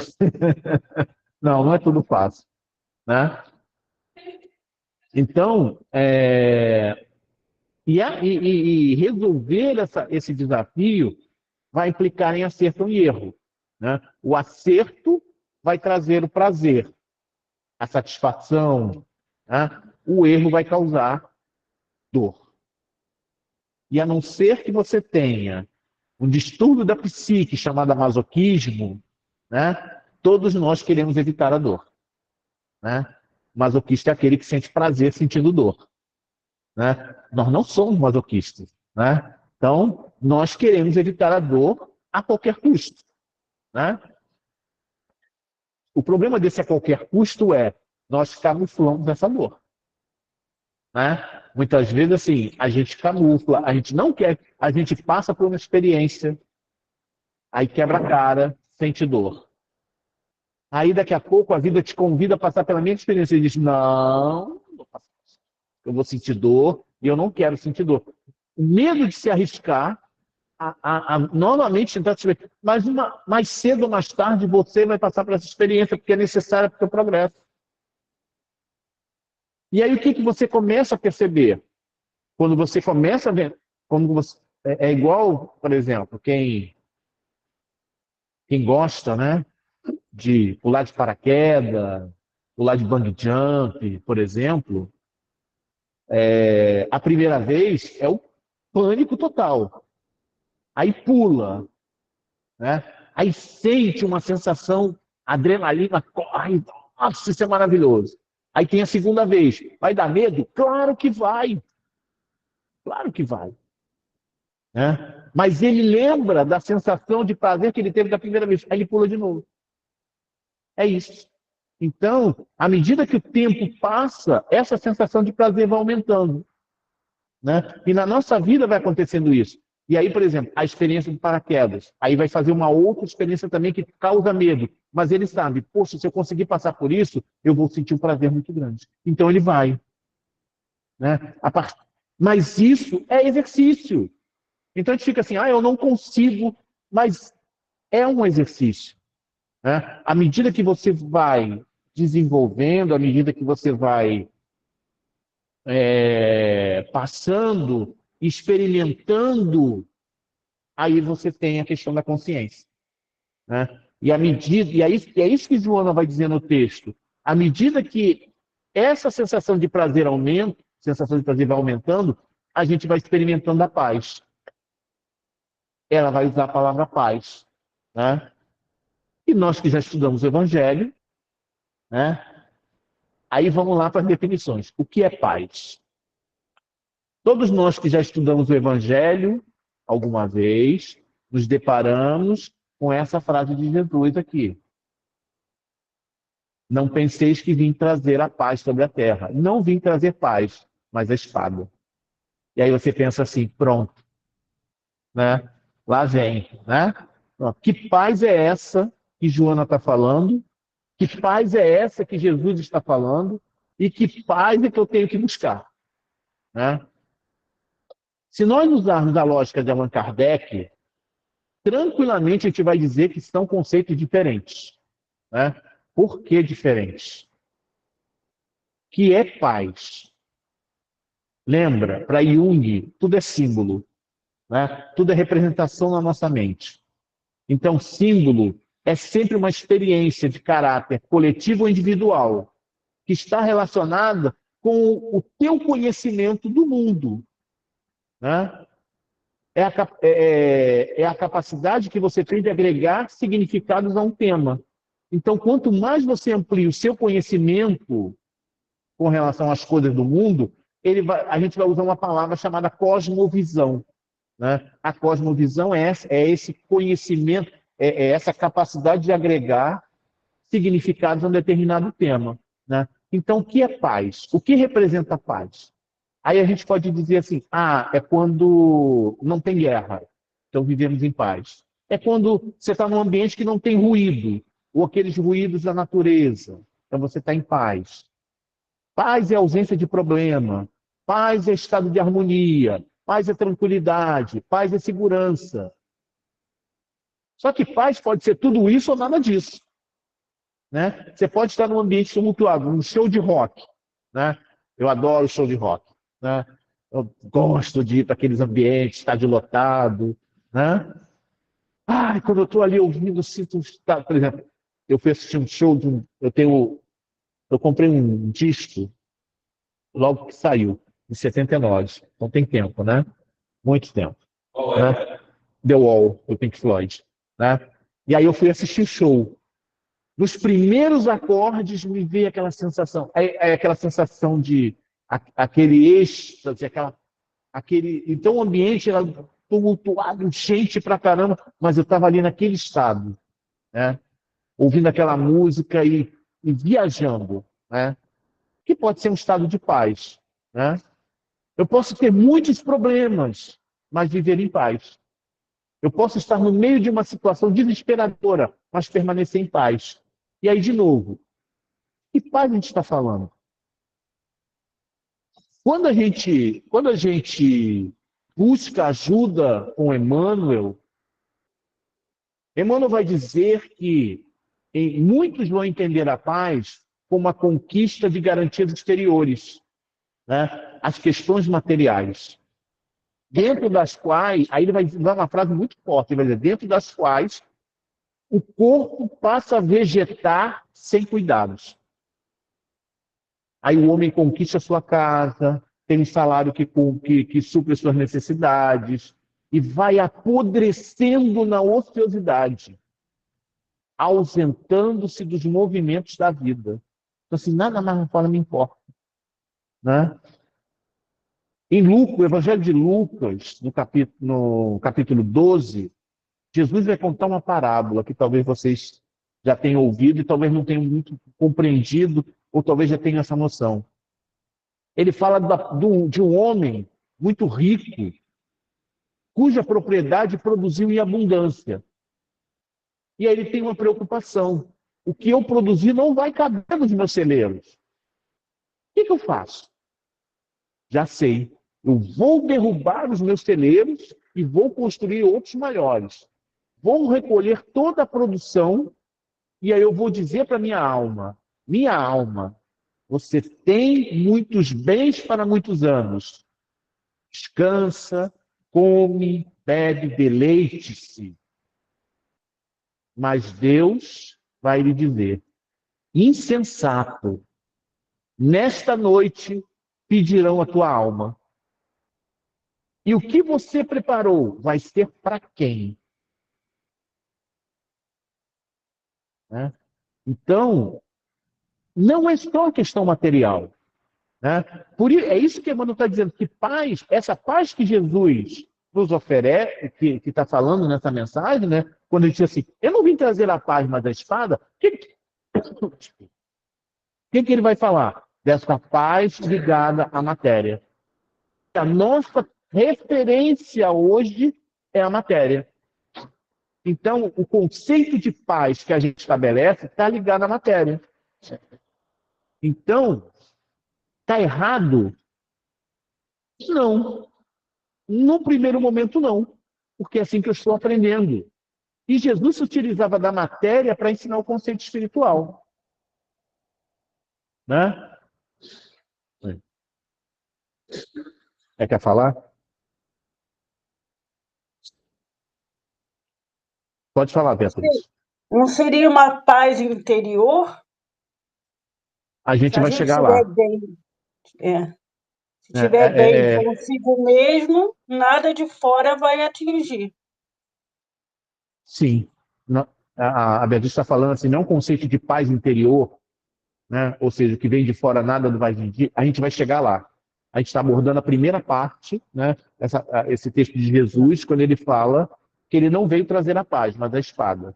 Não, não é tudo fácil. Né? Então, e resolver esse desafio vai implicar em acerto e erro. Né? O acerto vai trazer o prazer, a satisfação. Né? O erro vai causar dor. E a não ser que você tenha um distúrbio da psique chamado masoquismo, né? Todos nós queremos evitar a dor. Né? Masoquista é aquele que sente prazer sentindo dor. Né? Nós não somos masoquistas. Né? Então, nós queremos evitar a dor a qualquer custo. Né? O problema desse a qualquer custo é nós camuflamos essa dor. Né? Muitas vezes, assim, a gente camufla, a gente não quer, a gente passa por uma experiência, aí quebra a cara, sente dor. Aí, daqui a pouco, a vida te convida a passar pela minha experiência e diz, não eu vou sentir dor e eu não quero sentir dor. O medo de se arriscar novamente tentar te ver. Mas mais cedo ou mais tarde você vai passar por essa experiência porque é necessária para o seu progresso. E aí o que você começa a perceber? Quando você começa a ver, quando você, é igual, por exemplo, quem gosta, né, de pular de paraquedas, pular de bungee jump, por exemplo, a primeira vez é o pânico total. Aí pula, né? Aí sente uma sensação, adrenalina corre, nossa, isso é maravilhoso. Aí tem a segunda vez, vai dar medo? Claro que vai. Claro que vai. Né? Mas ele lembra da sensação de prazer que ele teve da primeira vez. Aí ele pula de novo. É isso. Então, à medida que o tempo passa, essa sensação de prazer vai aumentando. Né? E na nossa vida vai acontecendo isso. E aí, por exemplo, a experiência de paraquedas. Aí vai fazer uma outra experiência também que causa medo. Mas ele sabe, poxa, se eu conseguir passar por isso, eu vou sentir um prazer muito grande. Então ele vai. Né? Mas isso é exercício. Então a gente fica assim, eu não consigo, mas é um exercício. Né? À medida que você vai desenvolvendo, à medida que você vai passando, experimentando, aí você tem a questão da consciência. Né? E é isso que Joana vai dizer no texto. À medida que essa sensação de prazer aumenta, sensação de prazer vai aumentando, a gente vai experimentando a paz. Ela vai usar a palavra paz. Né? E nós que já estudamos o Evangelho, né? Aí vamos lá para as definições. O que é paz? Todos nós que já estudamos o Evangelho alguma vez, nos deparamos com essa frase de Jesus aqui. Não penseis que vim trazer a paz sobre a terra. Não vim trazer paz, mas a espada. E aí você pensa assim, pronto. Né? Lá vem. Né? Que paz é essa que Joana está falando? Que paz é essa que Jesus está falando? e que paz é que eu tenho que buscar, né? Se nós usarmos a lógica de Allan Kardec, tranquilamente a gente vai dizer que são conceitos diferentes, né? Por que diferentes? Que é paz? Lembra, para Jung, tudo é símbolo, né? Tudo é representação na nossa mente. Então, símbolo é sempre uma experiência de caráter coletivo ou individual, que está relacionada com o teu conhecimento do mundo, né? É a capacidade que você tem de agregar significados a um tema. Então, quanto mais você amplia o seu conhecimento com relação às coisas do mundo, a gente vai usar uma palavra chamada cosmovisão, né? A cosmovisão é esse conhecimento, é essa capacidade de agregar significados a um determinado tema, né? Então, o que é paz? O que representa paz? Aí a gente pode dizer assim, é quando não tem guerra, então vivemos em paz. É quando você está num ambiente que não tem ruído, ou aqueles ruídos da natureza, então você está em paz. Paz é ausência de problema, paz é estado de harmonia, paz é tranquilidade, paz é segurança. Só que paz pode ser tudo isso ou nada disso, né? Você pode estar num ambiente tumultuado, num show de rock, né? Eu adoro show de rock, né? Eu gosto de ir para aqueles ambientes, estádio lotado, né? Quando eu estou ali ouvindo, sinto, por exemplo, eu fui assistir um show eu comprei um disco logo que saiu, em 79. Então tem tempo, né? Muito tempo. Né? The Wall, do Pink Floyd. Né? E aí eu fui assistir o show. Nos primeiros acordes me veio aquela sensação, aquela sensação de aquele êxtase, então o ambiente era tumultuado, gente pra caramba, mas eu estava ali naquele estado, né? Ouvindo aquela música e viajando, né? Que pode ser um estado de paz, né? Eu posso ter muitos problemas, mas viver em paz. Eu posso estar no meio de uma situação desesperadora, mas permanecer em paz. E aí, de novo, que paz a gente está falando? Quando a gente busca ajuda com Emmanuel, Emmanuel vai dizer que muitos vão entender a paz como a conquista de garantias exteriores, né? As questões materiais. Dentro das quais, aí ele vai dar uma frase muito forte, ele vai dizer, dentro das quais o corpo passa a vegetar sem cuidados. Aí o homem conquista a sua casa, tem um salário que supre suas necessidades, e vai apodrecendo na ociosidade, ausentando-se dos movimentos da vida. Então, assim, nada mais fora me importa. Né? Em Lucas, o Evangelho de Lucas, no capítulo 12, Jesus vai contar uma parábola que talvez vocês já tenham ouvido e talvez não tenham muito compreendido, ou talvez já tenham essa noção. Ele fala de um homem muito rico, cuja propriedade produziu em abundância. E aí ele tem uma preocupação. O que eu produzi não vai caber nos meus celeiros. O que eu faço? Já sei. Eu vou derrubar os meus celeiros e vou construir outros maiores. Vou recolher toda a produção e aí eu vou dizer para minha alma, você tem muitos bens para muitos anos. Descansa, come, bebe, deleite-se. Mas Deus vai lhe dizer, insensato, nesta noite pedirão a tua alma. E o que você preparou vai ser para quem? Né? Então, não é só a questão material. Né? É isso que Emmanuel está dizendo, que paz, essa paz que Jesus nos oferece, que está falando nessa mensagem, né? Quando ele diz assim, eu não vim trazer a paz, mas a espada, o que ele vai falar? Dessa paz ligada à matéria. A nossa referência hoje é a matéria. Então, o conceito de paz que a gente estabelece está ligado à matéria. Então, Está errado? Não. No primeiro momento, não. Porque é assim que eu estou aprendendo. E Jesus se utilizava da matéria para ensinar o conceito espiritual. Né? Quer falar? Pode falar, Beatriz. Não seria uma paz interior? A gente Se a vai gente chegar estiver lá. bem, se estiver bem consigo mesmo, nada de fora vai atingir. Sim. A Beatriz está falando assim, não é um conceito de paz interior, né? Ou seja, o que vem de fora nada vai atingir. A gente vai chegar lá. A gente está abordando a primeira parte, né? Esse texto de Jesus, quando ele fala que ele não veio trazer a paz, mas a espada.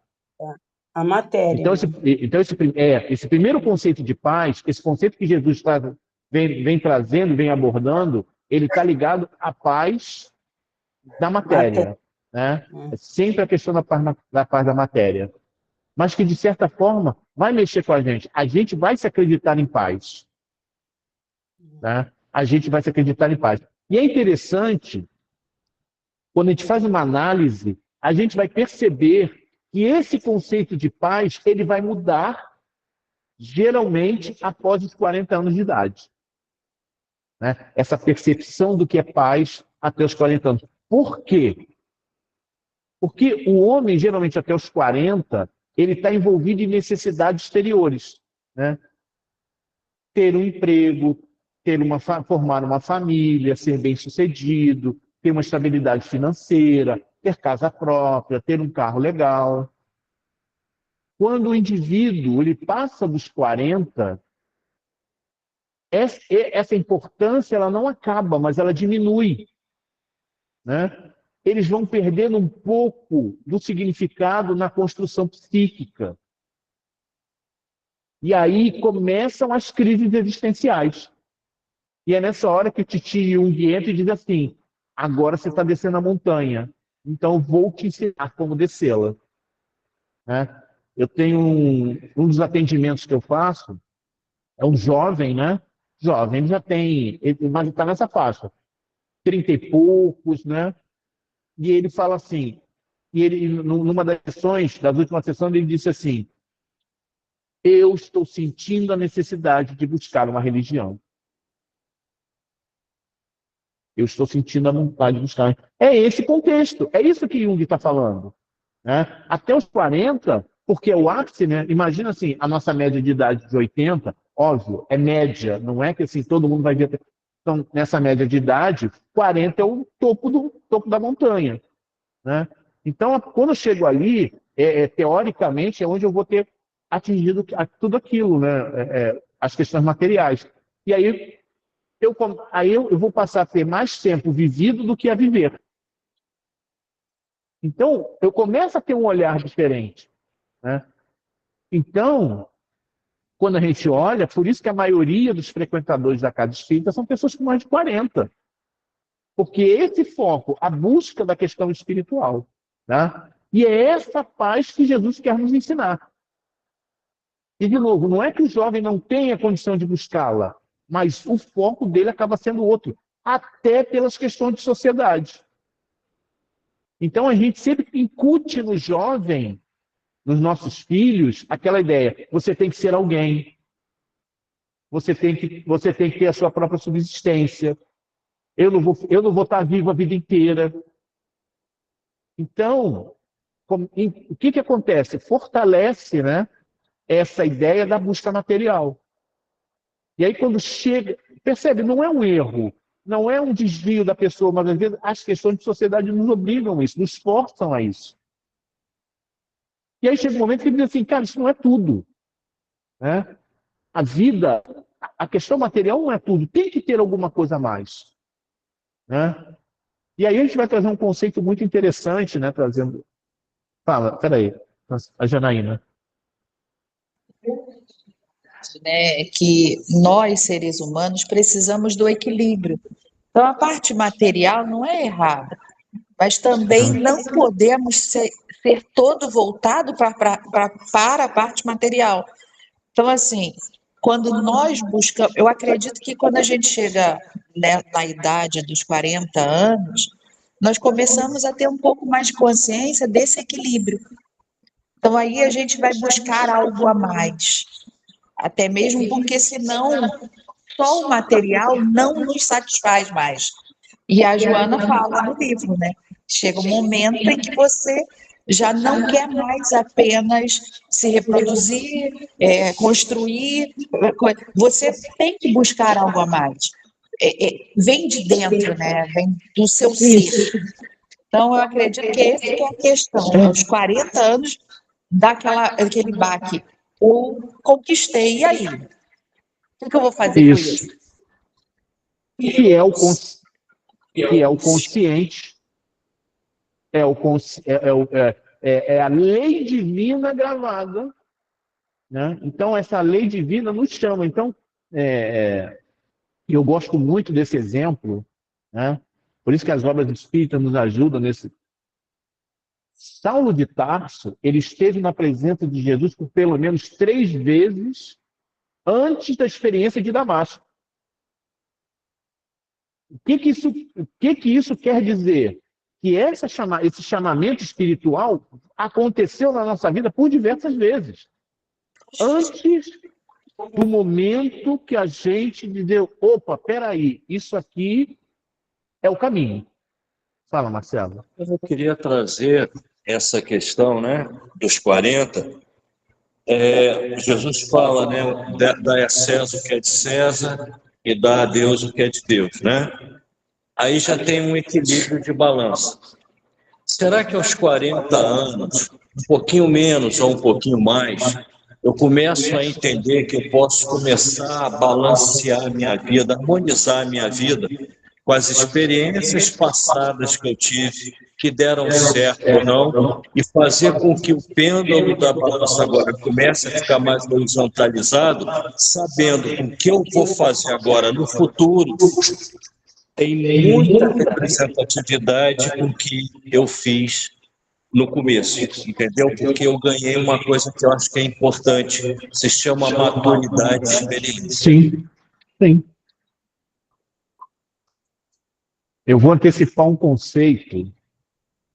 A matéria. Então, esse primeiro conceito de paz, esse conceito que Jesus vem trazendo, vem abordando, ele está ligado à paz da matéria. Né? É sempre a questão da paz da matéria. Mas que, de certa forma, vai mexer com a gente. A gente vai se acreditar em paz. Né? A gente vai se acreditar em paz. E é interessante, quando a gente faz uma análise, a gente vai perceber que esse conceito de paz ele vai mudar, geralmente, após os 40 anos de idade. Né? Essa percepção do que é paz até os 40 anos. Por quê? Porque o homem, geralmente, até os 40, ele está envolvido em necessidades exteriores. Né? Ter um emprego, formar uma família, ser bem-sucedido, ter uma estabilidade financeira, ter casa própria, ter um carro legal. Quando o indivíduo ele passa dos 40, essa importância ela não acaba, mas ela diminui. Né? Eles vão perdendo um pouco do significado na construção psíquica. E aí começam as crises existenciais. E é nessa hora que o Titi Jung entra e diz assim, agora você está descendo a montanha, então vou te ensinar como descê-la. Né? Eu tenho um dos atendimentos que eu faço, é um jovem, né? Jovem, ele já tem, mas está nessa faixa, 30 e poucos, né? E ele fala assim, e ele, numa das sessões, das últimas sessões, ele disse assim, eu estou sentindo a necessidade de buscar uma religião. Eu estou sentindo a vontade de buscar. É esse contexto, é isso que Jung está falando. Né? Até os 40, porque é o ápice, né? Imagina assim, a nossa média de idade de 80, óbvio, é média, não é que assim, todo mundo vai ver. Então, nessa média de idade, 40 é o topo da montanha. Né? Então, quando eu chego ali, teoricamente, é onde eu vou ter atingido tudo aquilo, né? As questões materiais. E aí eu vou passar a ter mais tempo vivido do que a viver. Então, eu começo a ter um olhar diferente. Né? Então, quando a gente olha, por isso que a maioria dos frequentadores da casa espírita são pessoas com mais de 40. Porque esse foco, a busca da questão espiritual. Né? E é essa paz que Jesus quer nos ensinar. E, de novo, não é que o jovem não tenha condição de buscá-la, mas o foco dele acaba sendo outro, até pelas questões de sociedade. Então, a gente sempre incute no jovem, nos nossos filhos, aquela ideia, você tem que ser alguém, você tem que ter a sua própria subsistência, eu não vou estar vivo a vida inteira. Então, o que acontece? Fortalece, né, essa ideia da busca material. E aí, quando chega, percebe, não é um erro, não é um desvio da pessoa, mas às vezes as questões de sociedade nos obrigam a isso, nos forçam a isso. E aí chega um momento que ele diz assim, cara, isso não é tudo. Né? A vida, a questão material não é tudo, tem que ter alguma coisa a mais. Né? E aí a gente vai trazer um conceito muito interessante, né? Trazendo. Fala, peraí, a Janaína. Né, que nós, seres humanos, precisamos do equilíbrio. Então, a parte material não é errada, mas também não podemos ser todo voltado para a parte material. Então, assim, quando nós buscamos, eu acredito que quando a gente chega, né, na idade dos 40 anos, nós começamos a ter um pouco mais de consciência desse equilíbrio. Então aí a gente vai buscar algo a mais, até mesmo porque senão só o material não nos satisfaz mais. E a Joana fala no livro, né? Chega um momento em que você já não quer mais apenas se reproduzir, construir, você tem que buscar algo a mais. Vem de dentro, né? Vem do seu ser. Então, eu acredito que essa que é a questão. Aos 40 anos, dá aquele baque. Eu conquistei, e aí? O que eu vou fazer com isso? Que é o consciente, é a lei divina gravada, né? Então, essa lei divina nos chama. Então, eu gosto muito desse exemplo, né? Por isso que as obras espíritas nos ajudam nesse. Saulo de Tarso, ele esteve na presença de Jesus por pelo menos 3 vezes antes da experiência de Damasco. O que isso quer dizer? Que esse chamamento espiritual aconteceu na nossa vida por diversas vezes. Antes do momento que a gente dizia, opa, peraí, isso aqui é o caminho. Fala, Marcelo. Eu queria trazer essa questão, né, dos 40. Jesus fala, né, dá a César o que é de César e dá a Deus o que é de Deus, né? Aí já tem um equilíbrio de balança. Será que aos 40 anos, um pouquinho menos ou um pouquinho mais, eu começo a entender que eu posso começar a balancear a minha vida, harmonizar a minha vida com as experiências passadas que eu tive, que deram certo ou não, e fazer com que o pêndulo da balança agora comece a ficar mais horizontalizado, sabendo que o que eu vou fazer agora no futuro tem muita representatividade com o que eu fiz no começo, entendeu? Porque eu ganhei uma coisa que eu acho que é importante, se chama maturidade e experiência. Sim, sim. Eu vou antecipar um conceito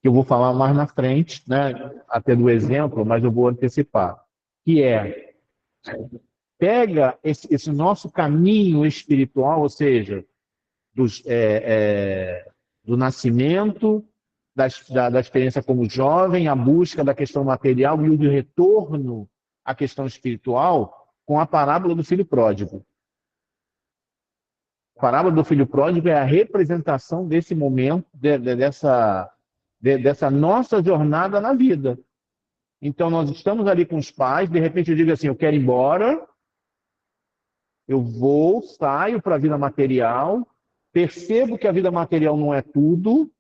que eu vou falar mais na frente, né? Até do exemplo, mas eu vou antecipar, que é, pega esse nosso caminho espiritual, ou seja, do nascimento, da experiência como jovem, a busca da questão material e o retorno à questão espiritual, com a parábola do filho pródigo. A parábola do filho pródigo é a representação desse momento, dessa nossa jornada na vida. Então, nós estamos ali com os pais, de repente eu digo assim, eu quero ir embora, eu saio para a vida material, percebo que a vida material não é tudo,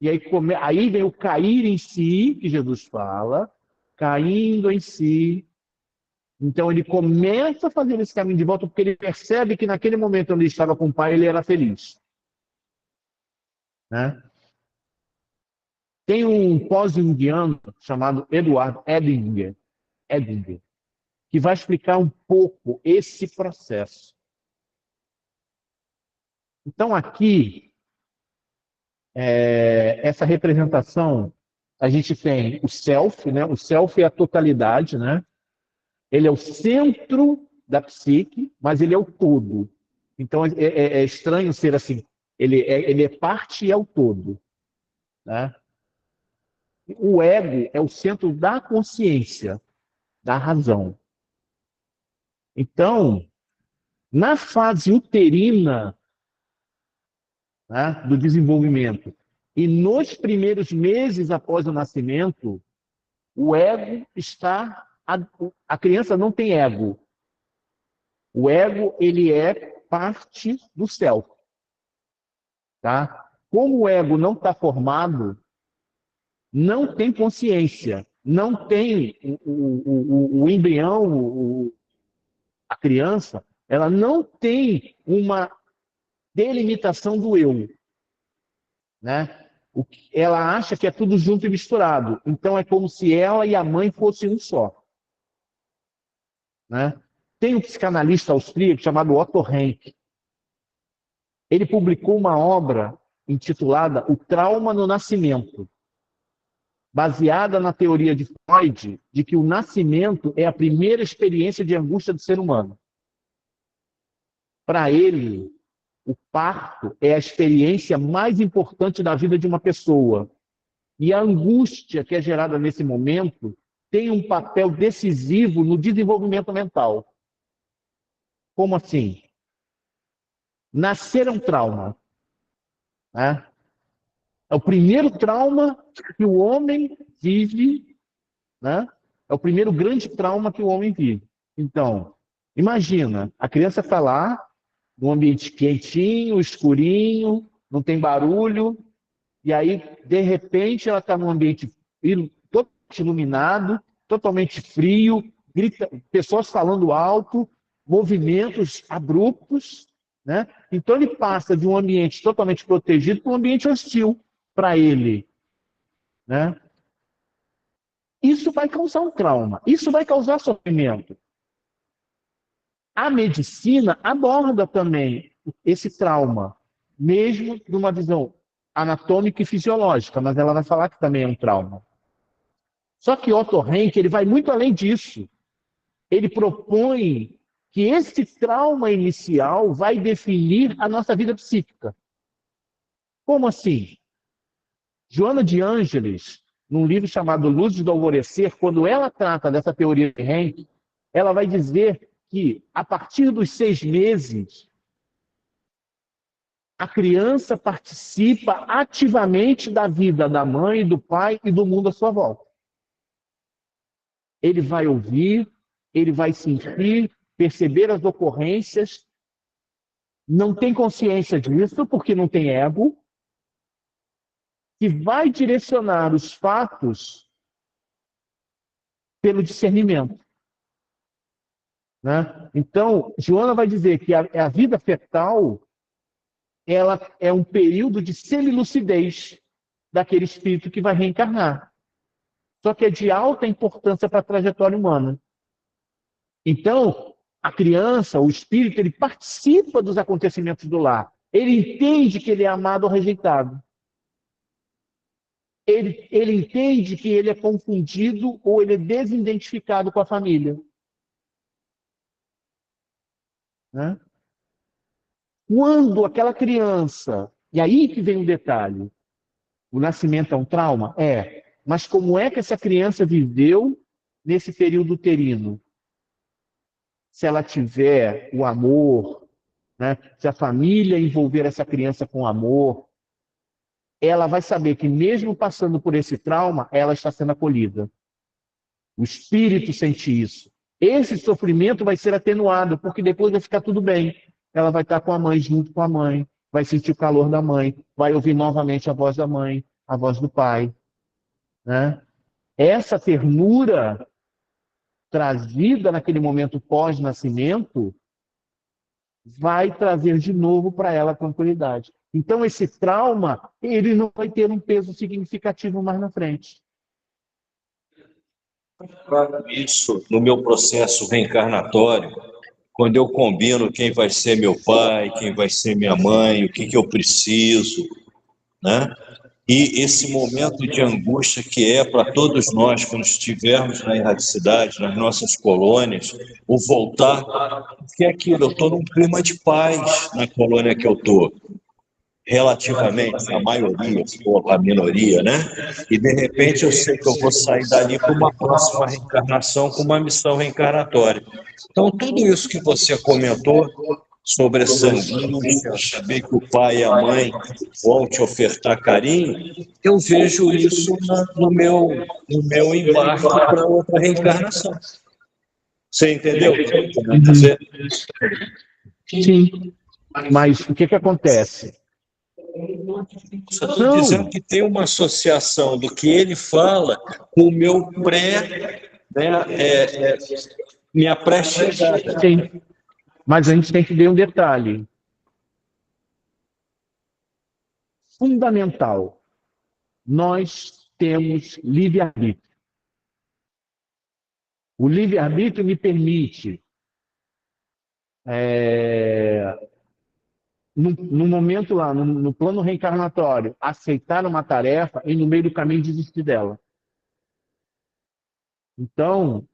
e aí vem o cair em si, que Jesus fala, caindo em si. Então ele começa a fazer esse caminho de volta, porque ele percebe que naquele momento onde ele estava com o pai, ele era feliz. Né? Tem um pós-junguiano chamado Eduardo Edinger, que vai explicar um pouco esse processo. Então aqui, essa representação, a gente tem o self, né? O self é a totalidade, né? Ele é o centro da psique, mas ele é o todo. Então é estranho ser assim, ele é parte e é o todo. Né? O ego é o centro da consciência, da razão. Então, na fase uterina, né, do desenvolvimento, e nos primeiros meses após o nascimento, o ego está... A criança não tem ego. O ego, ele é parte do self. Tá? Como o ego não está formado, não tem consciência, não tem o embrião, a criança, ela não tem uma delimitação do eu. Né? Ela acha que é tudo junto e misturado. Então é como se ela e a mãe fossem um só. Né? Tem um psicanalista austríaco chamado Otto Rank. Ele publicou uma obra intitulada O Trauma no Nascimento, baseada na teoria de Freud de que o nascimento é a primeira experiência de angústia do ser humano. Para ele, o parto é a experiência mais importante da vida de uma pessoa. E a angústia que é gerada nesse momento tem um papel decisivo no desenvolvimento mental. Como assim? Nascer é um trauma, né? É o primeiro trauma que o homem vive, né? É o primeiro grande trauma que o homem vive. Então, imagina, a criança está lá, num ambiente quentinho, escurinho, não tem barulho, e aí, de repente, ela está num ambiente totalmente iluminado, totalmente frio, pessoas falando alto, movimentos abruptos, né? Então ele passa de um ambiente totalmente protegido para um ambiente hostil para ele, né? Isso vai causar um trauma, isso vai causar sofrimento. A medicina aborda também esse trauma, mesmo de uma visão anatômica e fisiológica, mas ela vai falar que também é um trauma. Só que Otto Rank, ele vai muito além disso. Ele propõe que esse trauma inicial vai definir a nossa vida psíquica. Como assim? Joana de Ângeles, num livro chamado Luzes do Alvorecer, quando ela trata dessa teoria de Rank, ela vai dizer que, a partir dos 6 meses, a criança participa ativamente da vida da mãe, do pai e do mundo à sua volta. Ele vai ouvir, ele vai sentir, perceber as ocorrências, não tem consciência disso, porque não tem ego, e vai direcionar os fatos pelo discernimento. Né? Então, Joana vai dizer que a vida fetal ela é um período de semilucidez daquele espírito que vai reencarnar. Só que é de alta importância para a trajetória humana. Então, a criança, o espírito, ele participa dos acontecimentos do lar. Ele entende que ele é amado ou rejeitado. Ele entende que ele é confundido ou ele é desidentificado com a família. Né? Quando aquela criança, e aí que vem o detalhe, o nascimento é um trauma? É. Mas como é que essa criança viveu nesse período uterino? Se ela tiver o amor, né? Se a família envolver essa criança com amor, ela vai saber que mesmo passando por esse trauma, ela está sendo acolhida. O espírito sente isso. Esse sofrimento vai ser atenuado, porque depois vai ficar tudo bem. Ela vai estar com a mãe, junto com a mãe, vai sentir o calor da mãe, vai ouvir novamente a voz da mãe, a voz do pai. Né? Essa ternura trazida naquele momento pós-nascimento vai trazer de novo para ela tranquilidade. Então, esse trauma, ele não vai ter um peso significativo mais na frente. Isso, no meu processo reencarnatório, quando eu combino quem vai ser meu pai, quem vai ser minha mãe, o que eu preciso, né? E esse momento de angústia que é para todos nós, quando estivermos na erradicidade, nas nossas colônias, o voltar, porque é aquilo, eu estou num clima de paz na colônia que eu estou, relativamente, a maioria, ou a minoria, né? E de repente eu sei que eu vou sair dali para uma próxima reencarnação, com uma missão reencarnatória. Então, tudo isso que você comentou sobre essa angústia, saber que o pai e a mãe vão te ofertar carinho, eu vejo isso no meu embarque para outra reencarnação. Você entendeu? Sim. Mas o que acontece? Só estou dizendo que tem uma associação do que ele fala com o meu minha pré-chegada. Sim. Mas a gente tem que ver um detalhe fundamental. Nós temos livre-arbítrio. O livre-arbítrio me permite no momento lá, no plano reencarnatório, aceitar uma tarefa e no meio do caminho desistir dela. Então,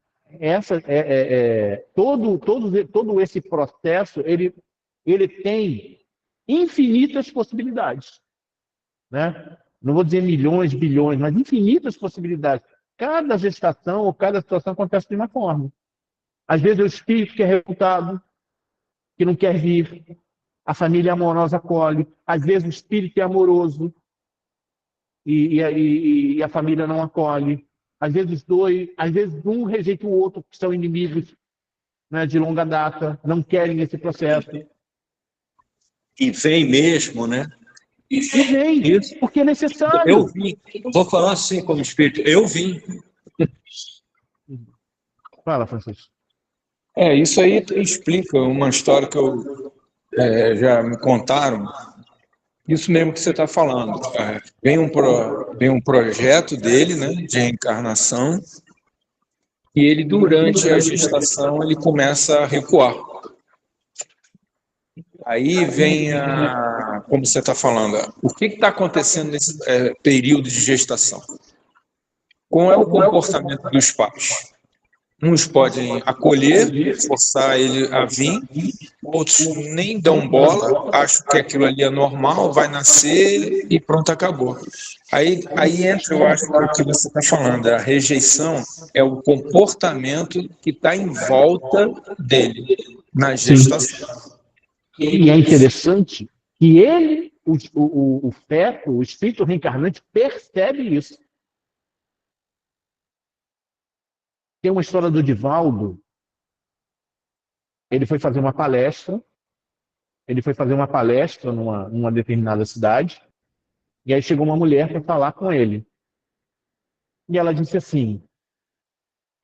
todo esse processo, ele tem infinitas possibilidades, né? Não vou dizer milhões, bilhões, mas infinitas possibilidades. Cada gestação ou cada situação acontece de uma forma. Às vezes é o espírito que é revoltado, que não quer vir. A família amorosa acolhe. Às vezes o espírito é amoroso e a família não acolhe. Às vezes os dois, às vezes um rejeita o outro, que são inimigos, né, de longa data, não querem esse processo. E vem mesmo, né? E vem, porque é necessário. Eu vim. Vou falar assim como espírito. Eu vim. Fala, Francisco. Isso aí explica uma história que já me contaram. Isso mesmo que você está falando. Vem um projeto dele, né, de reencarnação, e ele, durante a gestação, ele começa a recuar. Aí vem como você está falando, o que está acontecendo nesse período de gestação? Qual é o comportamento dos pais? Uns podem acolher, forçar ele a vir, outros nem dão bola, acham que aquilo ali é normal, vai nascer e pronto, acabou. Aí entra, eu acho, o que você está falando, a rejeição é o comportamento que está em volta dele, na gestação. E é interessante que ele, o feto, o espírito reencarnante, percebe isso. Tem uma história do Divaldo. Ele foi fazer uma palestra. Numa determinada cidade. E aí chegou uma mulher para falar com ele. E ela disse assim: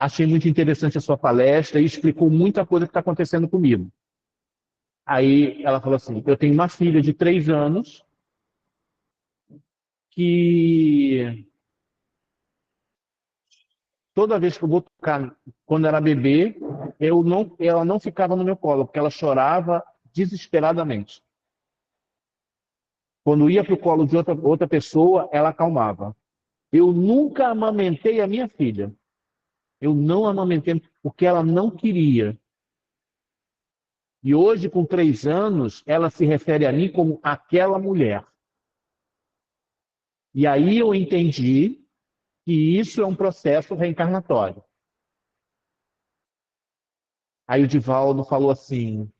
achei muito interessante a sua palestra e explicou muita coisa que está acontecendo comigo. Aí ela falou assim: eu tenho uma filha de 3 anos que toda vez que eu vou tocar, quando era bebê, ela não ficava no meu colo, porque ela chorava desesperadamente. Quando ia para o colo de outra pessoa, ela acalmava. Eu nunca amamentei a minha filha. Eu não amamentei, porque ela não queria. E hoje, com 3 anos, ela se refere a mim como aquela mulher. E aí eu entendi que isso é um processo reencarnatório. Aí o Divaldo falou assim: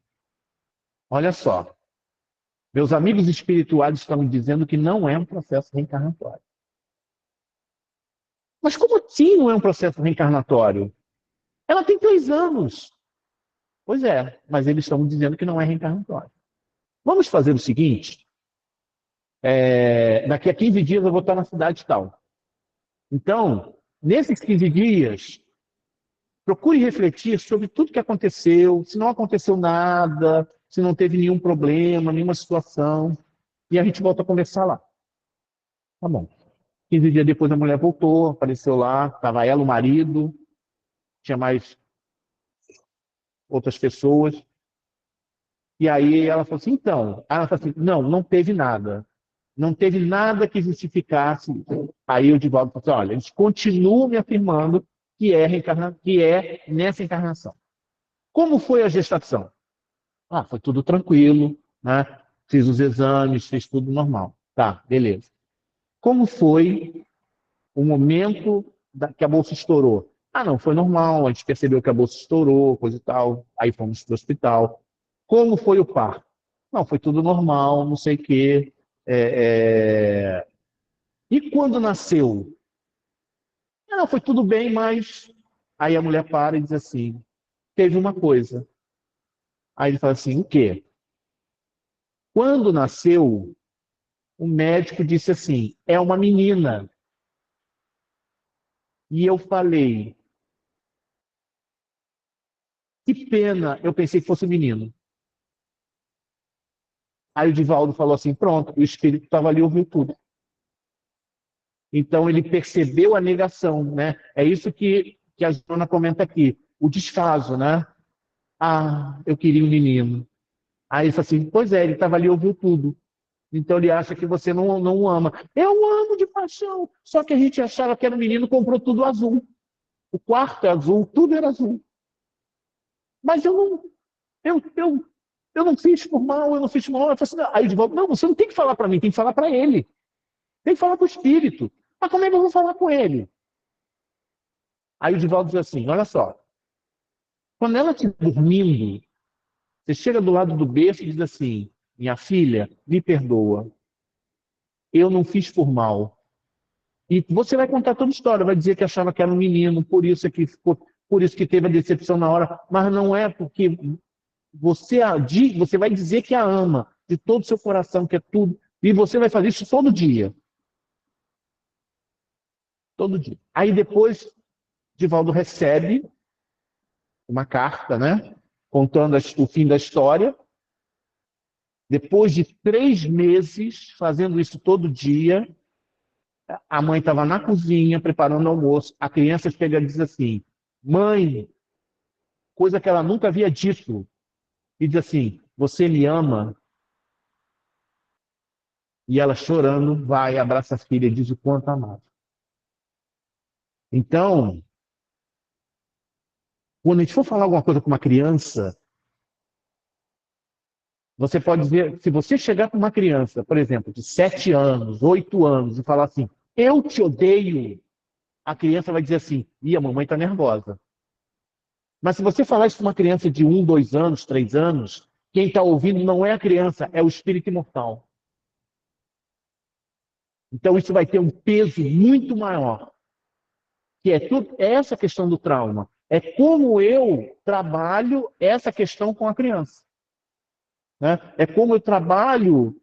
olha só, meus amigos espirituais estão dizendo que não é um processo reencarnatório. Mas como assim não é um processo reencarnatório? Ela tem 3 anos. Pois é, mas eles estão dizendo que não é reencarnatório. Vamos fazer o seguinte: daqui a 15 dias eu vou estar na cidade tal. Então, nesses 15 dias, procure refletir sobre tudo que aconteceu, se não aconteceu nada, se não teve nenhum problema, nenhuma situação, e a gente volta a conversar lá. Tá bom. 15 dias depois a mulher voltou, apareceu lá, estava ela, o marido, tinha mais outras pessoas. E aí ela falou assim: então, ela falou assim: não teve nada. Não teve nada que justificasse. Aí o Divaldo falou assim: olha, eles continuam me afirmando que é nessa encarnação. Como foi a gestação? Foi tudo tranquilo, né? Fiz os exames, fiz tudo normal. Tá, beleza. Como foi o momento que a bolsa estourou? Não, foi normal, a gente percebeu que a bolsa estourou, coisa e tal, aí fomos para o hospital. Como foi o parto? Não, foi tudo normal, não sei o quê. E quando nasceu? Não, foi tudo bem, mas... Aí a mulher para e diz assim: teve uma coisa. Aí ele fala assim: o quê? Quando nasceu, o médico disse assim: é uma menina. E eu falei: que pena, eu pensei que fosse um menino. Aí o Divaldo falou assim: pronto, o espírito estava ali, ouviu tudo. Então ele percebeu a negação, né? É isso que a Joana comenta aqui, o descaso, né? Ah, eu queria um menino. Aí ele fala assim, pois é, ele estava ali e ouviu tudo. Então ele acha que você não o ama. Eu amo de paixão. Só que a gente achava que era um menino, comprou tudo azul. O quarto é azul, tudo era azul. Mas eu não fiz por mal, eu não fiz por mal. Eu falei assim, aí de volta, não, você não tem que falar para mim, tem que falar para ele. Tem que falar para o espírito. Mas como é que eu vou falar com ele? Aí o Divaldo diz assim, olha só. Quando ela estiver dormindo, você chega do lado do berço e diz assim, minha filha, me perdoa. Eu não fiz por mal. E você vai contar toda a história, vai dizer que achava que era um menino, por isso que teve a decepção na hora, mas não é porque você vai dizer que a ama de todo o seu coração, que é tudo, e você vai fazer isso todo dia. Todo dia. Aí depois, Divaldo recebe uma carta, né? Contando o fim da história. Depois de 3 meses fazendo isso todo dia, a mãe estava na cozinha preparando o almoço. A criança chega e diz assim, mãe, coisa que ela nunca havia dito, e diz assim, você me ama? E ela chorando vai, abraça a filha e diz o quanto amava. Então, quando a gente for falar alguma coisa com uma criança, você pode dizer, se você chegar com uma criança, por exemplo, de 7 anos, 8 anos, e falar assim, eu te odeio, a criança vai dizer assim, a mamãe está nervosa. Mas se você falar isso com uma criança de 1, 2 anos, 3 anos, quem está ouvindo não é a criança, é o espírito imortal. Então isso vai ter um peso muito maior. Que é essa questão do trauma. É como eu trabalho essa questão com a criança. Né? É como eu trabalho,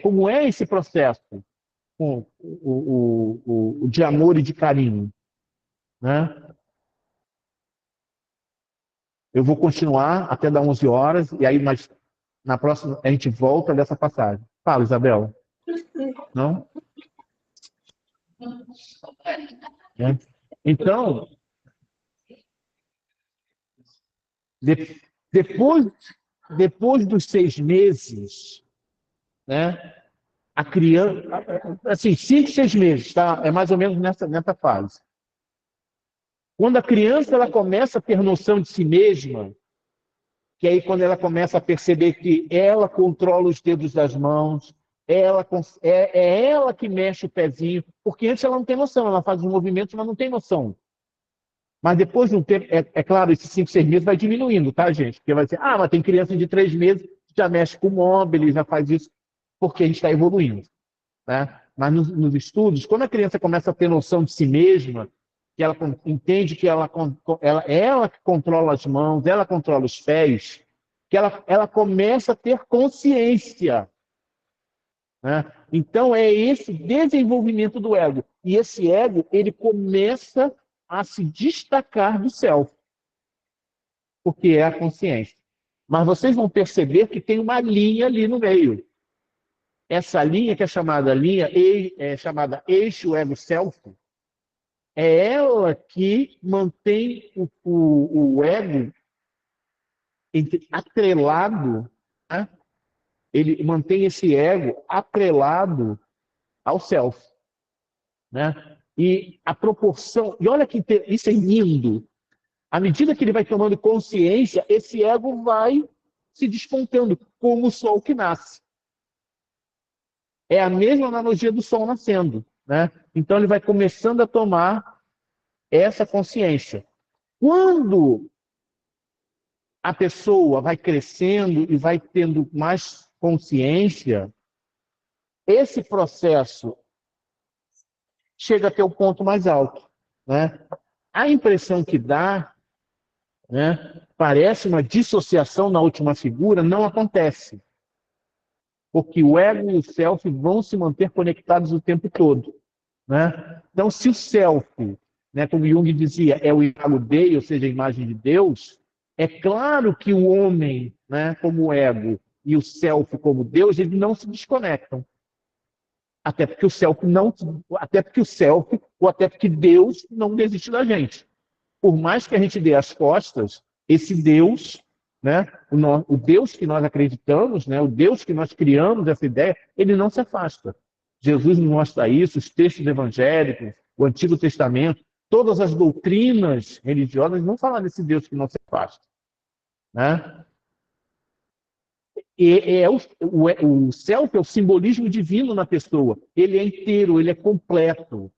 como é esse processo com o de amor e de carinho. Né? Eu vou continuar até dar 11 horas, e aí mas na próxima a gente volta dessa passagem. Fala, Isabel. Não? É. Então, depois dos 6 meses, né, a criança, assim, 5, 6 meses, tá? É mais ou menos nessa fase. Quando a criança ela começa a ter noção de si mesma, que aí quando ela começa a perceber que ela controla os dedos das mãos, é ela que mexe o pezinho, porque antes ela não tem noção, ela faz os movimentos, mas não tem noção. Mas depois de um tempo, é claro, esses 5, 6 meses vai diminuindo, tá, gente? Porque vai ser, mas tem criança de 3 meses que já mexe com o móvel, já faz isso, porque a gente está evoluindo. Né? Mas nos estudos, quando a criança começa a ter noção de si mesma, que ela entende que ela que controla as mãos, ela controla os pés, que ela começa a ter consciência. Né? Então, é esse desenvolvimento do ego. E esse ego, ele começa a se destacar do self, porque é a consciência. Mas vocês vão perceber que tem uma linha ali no meio. Essa linha, que é chamada eixo ego-self, é ela que mantém o ego atrelado, né? Ele mantém esse ego atrelado ao self. Né? E a proporção, e olha que isso é lindo, à medida que ele vai tomando consciência, esse ego vai se despontando, como o sol que nasce. É a mesma analogia do sol nascendo. Né? Então ele vai começando a tomar essa consciência. Quando a pessoa vai crescendo e vai tendo mais consciência, esse processo chega até o ponto mais alto. Né? A impressão que dá, né, parece uma dissociação na última figura, não acontece. Porque o ego e o self vão se manter conectados o tempo todo. Né? Então, se o self, né, como Jung dizia, é o imago Dei, ou seja, a imagem de Deus, é claro que o homem, né, como ego, e o self como Deus, eles não se desconectam. Até porque o self, ou até porque Deus não desiste da gente. Por mais que a gente dê as costas, esse Deus, né? O Deus que nós acreditamos, né? O Deus que nós criamos essa ideia, ele não se afasta. Jesus nos mostra isso, os textos evangélicos, o Antigo Testamento, todas as doutrinas religiosas vão falar desse Deus que não se afasta, né? E o self é o simbolismo divino na pessoa. Ele é inteiro, ele é completo,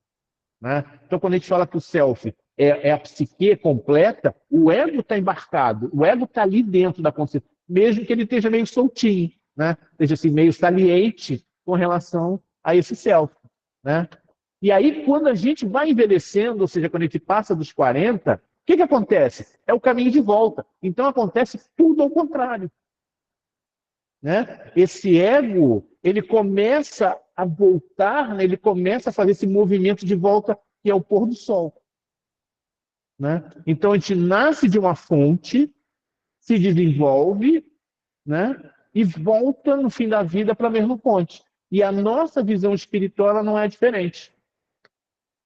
né? Então, quando a gente fala que o self é a psique completa, o ego está embarcado, o ego está ali dentro da consciência, mesmo que ele esteja meio soltinho, né? Esteja assim, meio saliente com relação a esse self, né? E aí, quando a gente vai envelhecendo, ou seja, quando a gente passa dos 40, o que acontece? É o caminho de volta. Então, acontece tudo ao contrário, né? Esse ego, ele começa a voltar, né? Ele começa a fazer esse movimento de volta, que é o pôr do sol, né? Então, a gente nasce de uma fonte, se desenvolve, né? E volta no fim da vida para a mesma fonte. E a nossa visão espiritual ela não é diferente.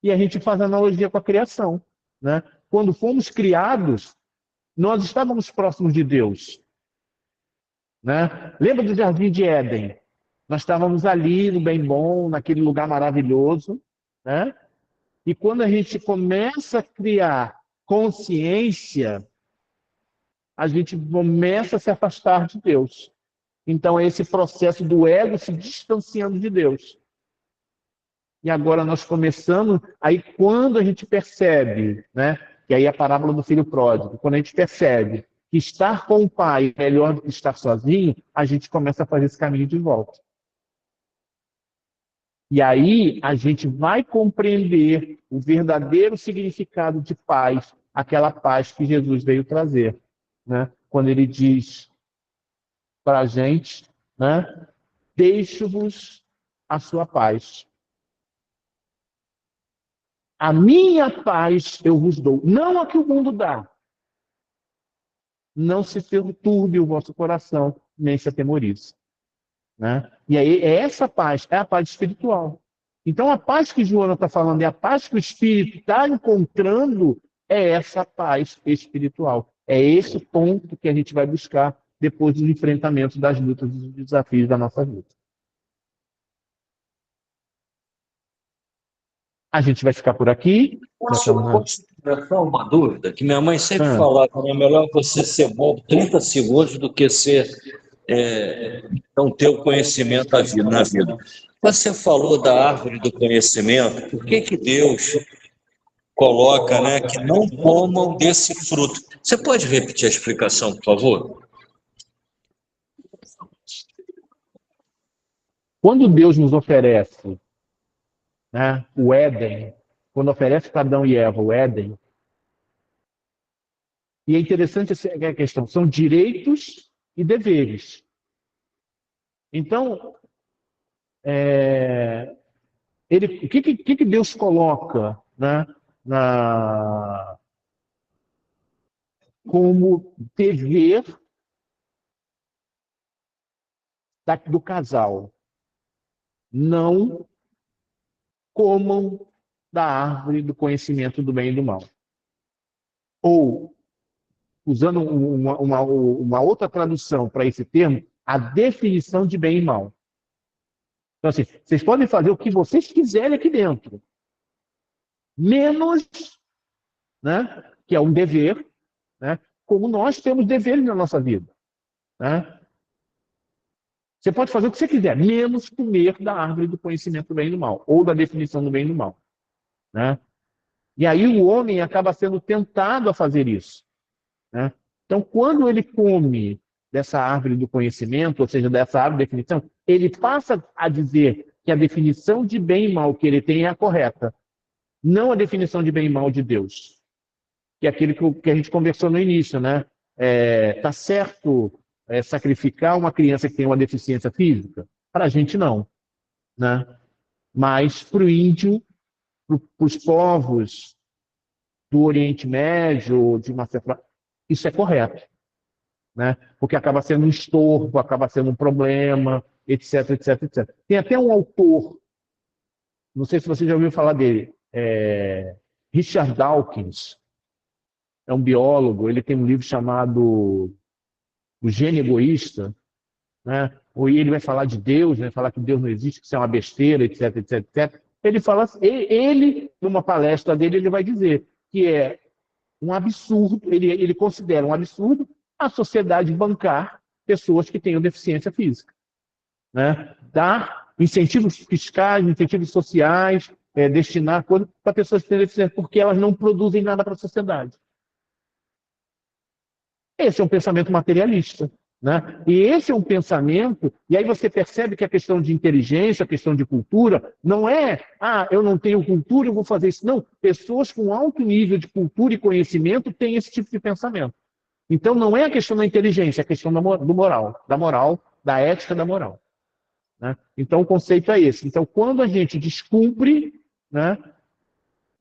E a gente faz analogia com a criação, né? Quando fomos criados, nós estávamos próximos de Deus, né? Lembra do Jardim de Éden? Nós estávamos ali no bem bom, naquele lugar maravilhoso, né? E quando a gente começa a criar consciência, a gente começa a se afastar de Deus. Então é esse processo do ego se distanciando de Deus. E agora nós começamos, aí quando a gente percebe, né? E aí a parábola do filho pródigo, quando a gente percebe que estar com o pai é melhor do que estar sozinho, a gente começa a fazer esse caminho de volta. E aí a gente vai compreender o verdadeiro significado de paz, aquela paz que Jesus veio trazer, né? Quando ele diz para a gente, né? Deixo-vos a sua paz. A minha paz eu vos dou, não a que o mundo dá. Não se perturbe o vosso coração, nem se atemorize, né? E aí, essa paz é a paz espiritual. Então, a paz que Joana está falando, é a paz que o Espírito está encontrando, é essa paz espiritual. É esse ponto que a gente vai buscar depois do enfrentamento das lutas e dos desafios da nossa vida. A gente vai ficar por aqui. Posso tirar uma dúvida? Que minha mãe sempre falava que é melhor você ser bom 30 segundos do que ser não ter o conhecimento na vida. Você falou da árvore do conhecimento. Por que Deus coloca, né, que não comam desse fruto? Você pode repetir a explicação, por favor? Quando Deus nos oferece, né, o Éden, quando oferece para Adão e Eva o Éden, e é interessante a questão, são direitos e deveres. Então, o que Deus coloca, né, como dever do casal? Não comam da árvore do conhecimento do bem e do mal. Ou, usando uma outra tradução para esse termo, a definição de bem e mal. Então, assim, vocês podem fazer o que vocês quiserem aqui dentro, menos, né, que é um dever, né, como nós temos deveres na nossa vida, né? Você pode fazer o que você quiser, menos comer da árvore do conhecimento do bem e do mal, ou da definição do bem e do mal, né? E aí o homem acaba sendo tentado a fazer isso, né? Então, quando ele come dessa árvore do conhecimento, ou seja, dessa árvore de definição, ele passa a dizer que a definição de bem e mal que ele tem é a correta, não a definição de bem e mal de Deus, que é aquele que a gente conversou no início, né? Tá certo sacrificar uma criança que tem uma deficiência física? Para a gente não, né? Mas para o índio, para os povos do Oriente Médio, de uma certa... isso é correto, né? Porque acaba sendo um estorvo, acaba sendo um problema, etc, etc, etc. Tem até um autor, não sei se você já ouviu falar dele, Richard Dawkins, é um biólogo, ele tem um livro chamado o gênio egoísta, né? Ou ele vai falar de Deus, vai falar que Deus não existe, que isso é uma besteira, etc, etc, etc. Ele fala, ele, numa palestra dele, ele vai dizer que é um absurdo, ele considera um absurdo a sociedade bancar pessoas que tenham deficiência física, né? Dar incentivos fiscais, incentivos sociais, destinar coisas para pessoas que têm deficiência, porque elas não produzem nada para a sociedade. Esse é um pensamento materialista, né? E esse é um pensamento, e aí você percebe que a questão de inteligência, a questão de cultura, não é, eu não tenho cultura, eu vou fazer isso. Não, pessoas com alto nível de cultura e conhecimento têm esse tipo de pensamento. Então não é a questão da inteligência, é a questão da moral, da ética da moral, né? Então o conceito é esse. Então quando a gente descumpre, né?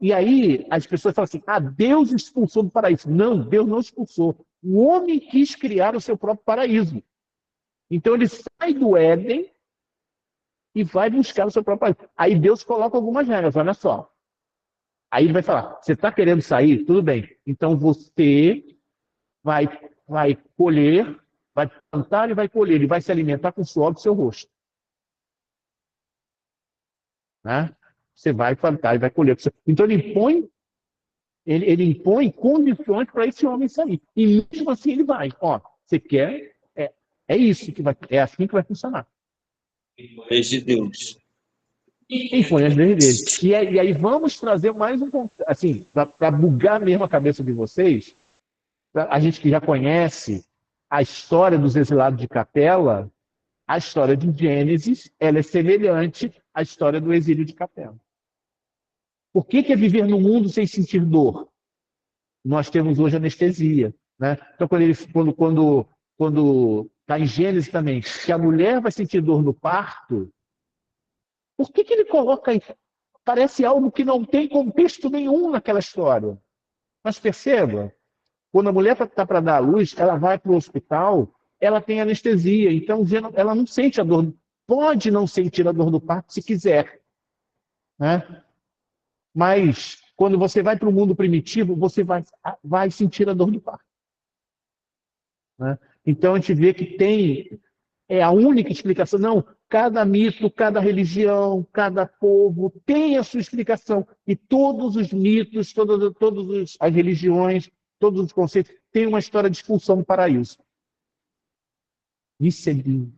E aí as pessoas falam assim, Deus expulsou do paraíso. Não, Deus não expulsou. O homem quis criar o seu próprio paraíso. Então ele sai do Éden e vai buscar o seu próprio paraíso. Aí Deus coloca algumas regras, olha só. Aí ele vai falar, você está querendo sair? Tudo bem. Então você vai colher, vai plantar e vai colher. Ele vai se alimentar com o suor do seu rosto. Né? Você vai plantar e vai colher. Então ele impõe condições para esse homem sair. E mesmo assim ele vai. Você quer? É isso que vai, é assim que vai funcionar. Leis de Deus. Impõe as leis dele. E aí vamos trazer mais um, assim, para bugar mesmo a cabeça de vocês, a gente que já conhece a história dos exilados de Capela, a história de Gênesis, ela é semelhante à história do exílio de Capela. Por que é viver no mundo sem sentir dor? Nós temos hoje anestesia, né? Então, quando está em Gênesis também, que a mulher vai sentir dor no parto, por que ele coloca aí? Parece algo que não tem contexto nenhum naquela história. Mas perceba, quando a mulher está para dar à luz, ela vai para o hospital, ela tem anestesia, então ela não sente a dor. Pode não sentir a dor do parto se quiser, né? Mas quando você vai para o mundo primitivo, você vai sentir a dor do parto, né? Então a gente vê que é a única explicação. Não, cada mito, cada religião, cada povo tem a sua explicação. E todos os mitos, todas as religiões, todos os conceitos têm uma história de expulsão do paraíso. Isso é lindo.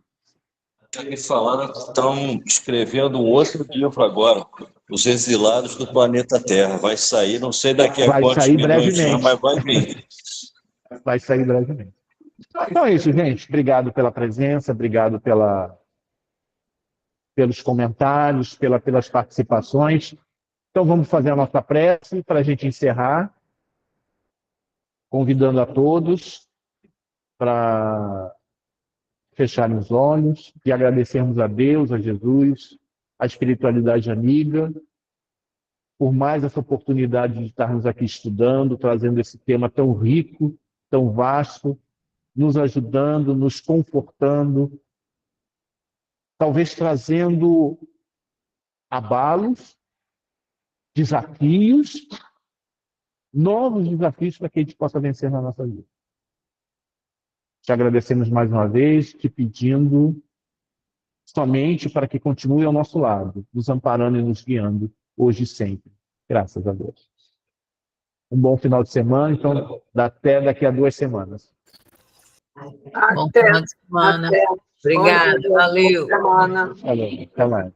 Me falaram que estão escrevendo um outro livro agora, Os Exilados do Planeta Terra. Vai sair, não sei daqui a quantos milhões de anos, mas vai vir. Vai sair brevemente. Então é isso, gente. Obrigado pela presença, obrigado pelos comentários, pelas participações. Então vamos fazer a nossa prece para a gente encerrar, convidando a todos para fecharem os olhos e agradecermos a Deus, a Jesus, a espiritualidade amiga, por mais essa oportunidade de estarmos aqui estudando, trazendo esse tema tão rico, tão vasto, nos ajudando, nos confortando, talvez trazendo abalos, desafios, novos desafios para que a gente possa vencer na nossa vida. Te agradecemos mais uma vez, te pedindo somente para que continue ao nosso lado, nos amparando e nos guiando, hoje e sempre. Graças a Deus. Um bom final de semana, então até daqui a 2 semanas. Bom final de semana. Obrigada, valeu. Valeu, até mais.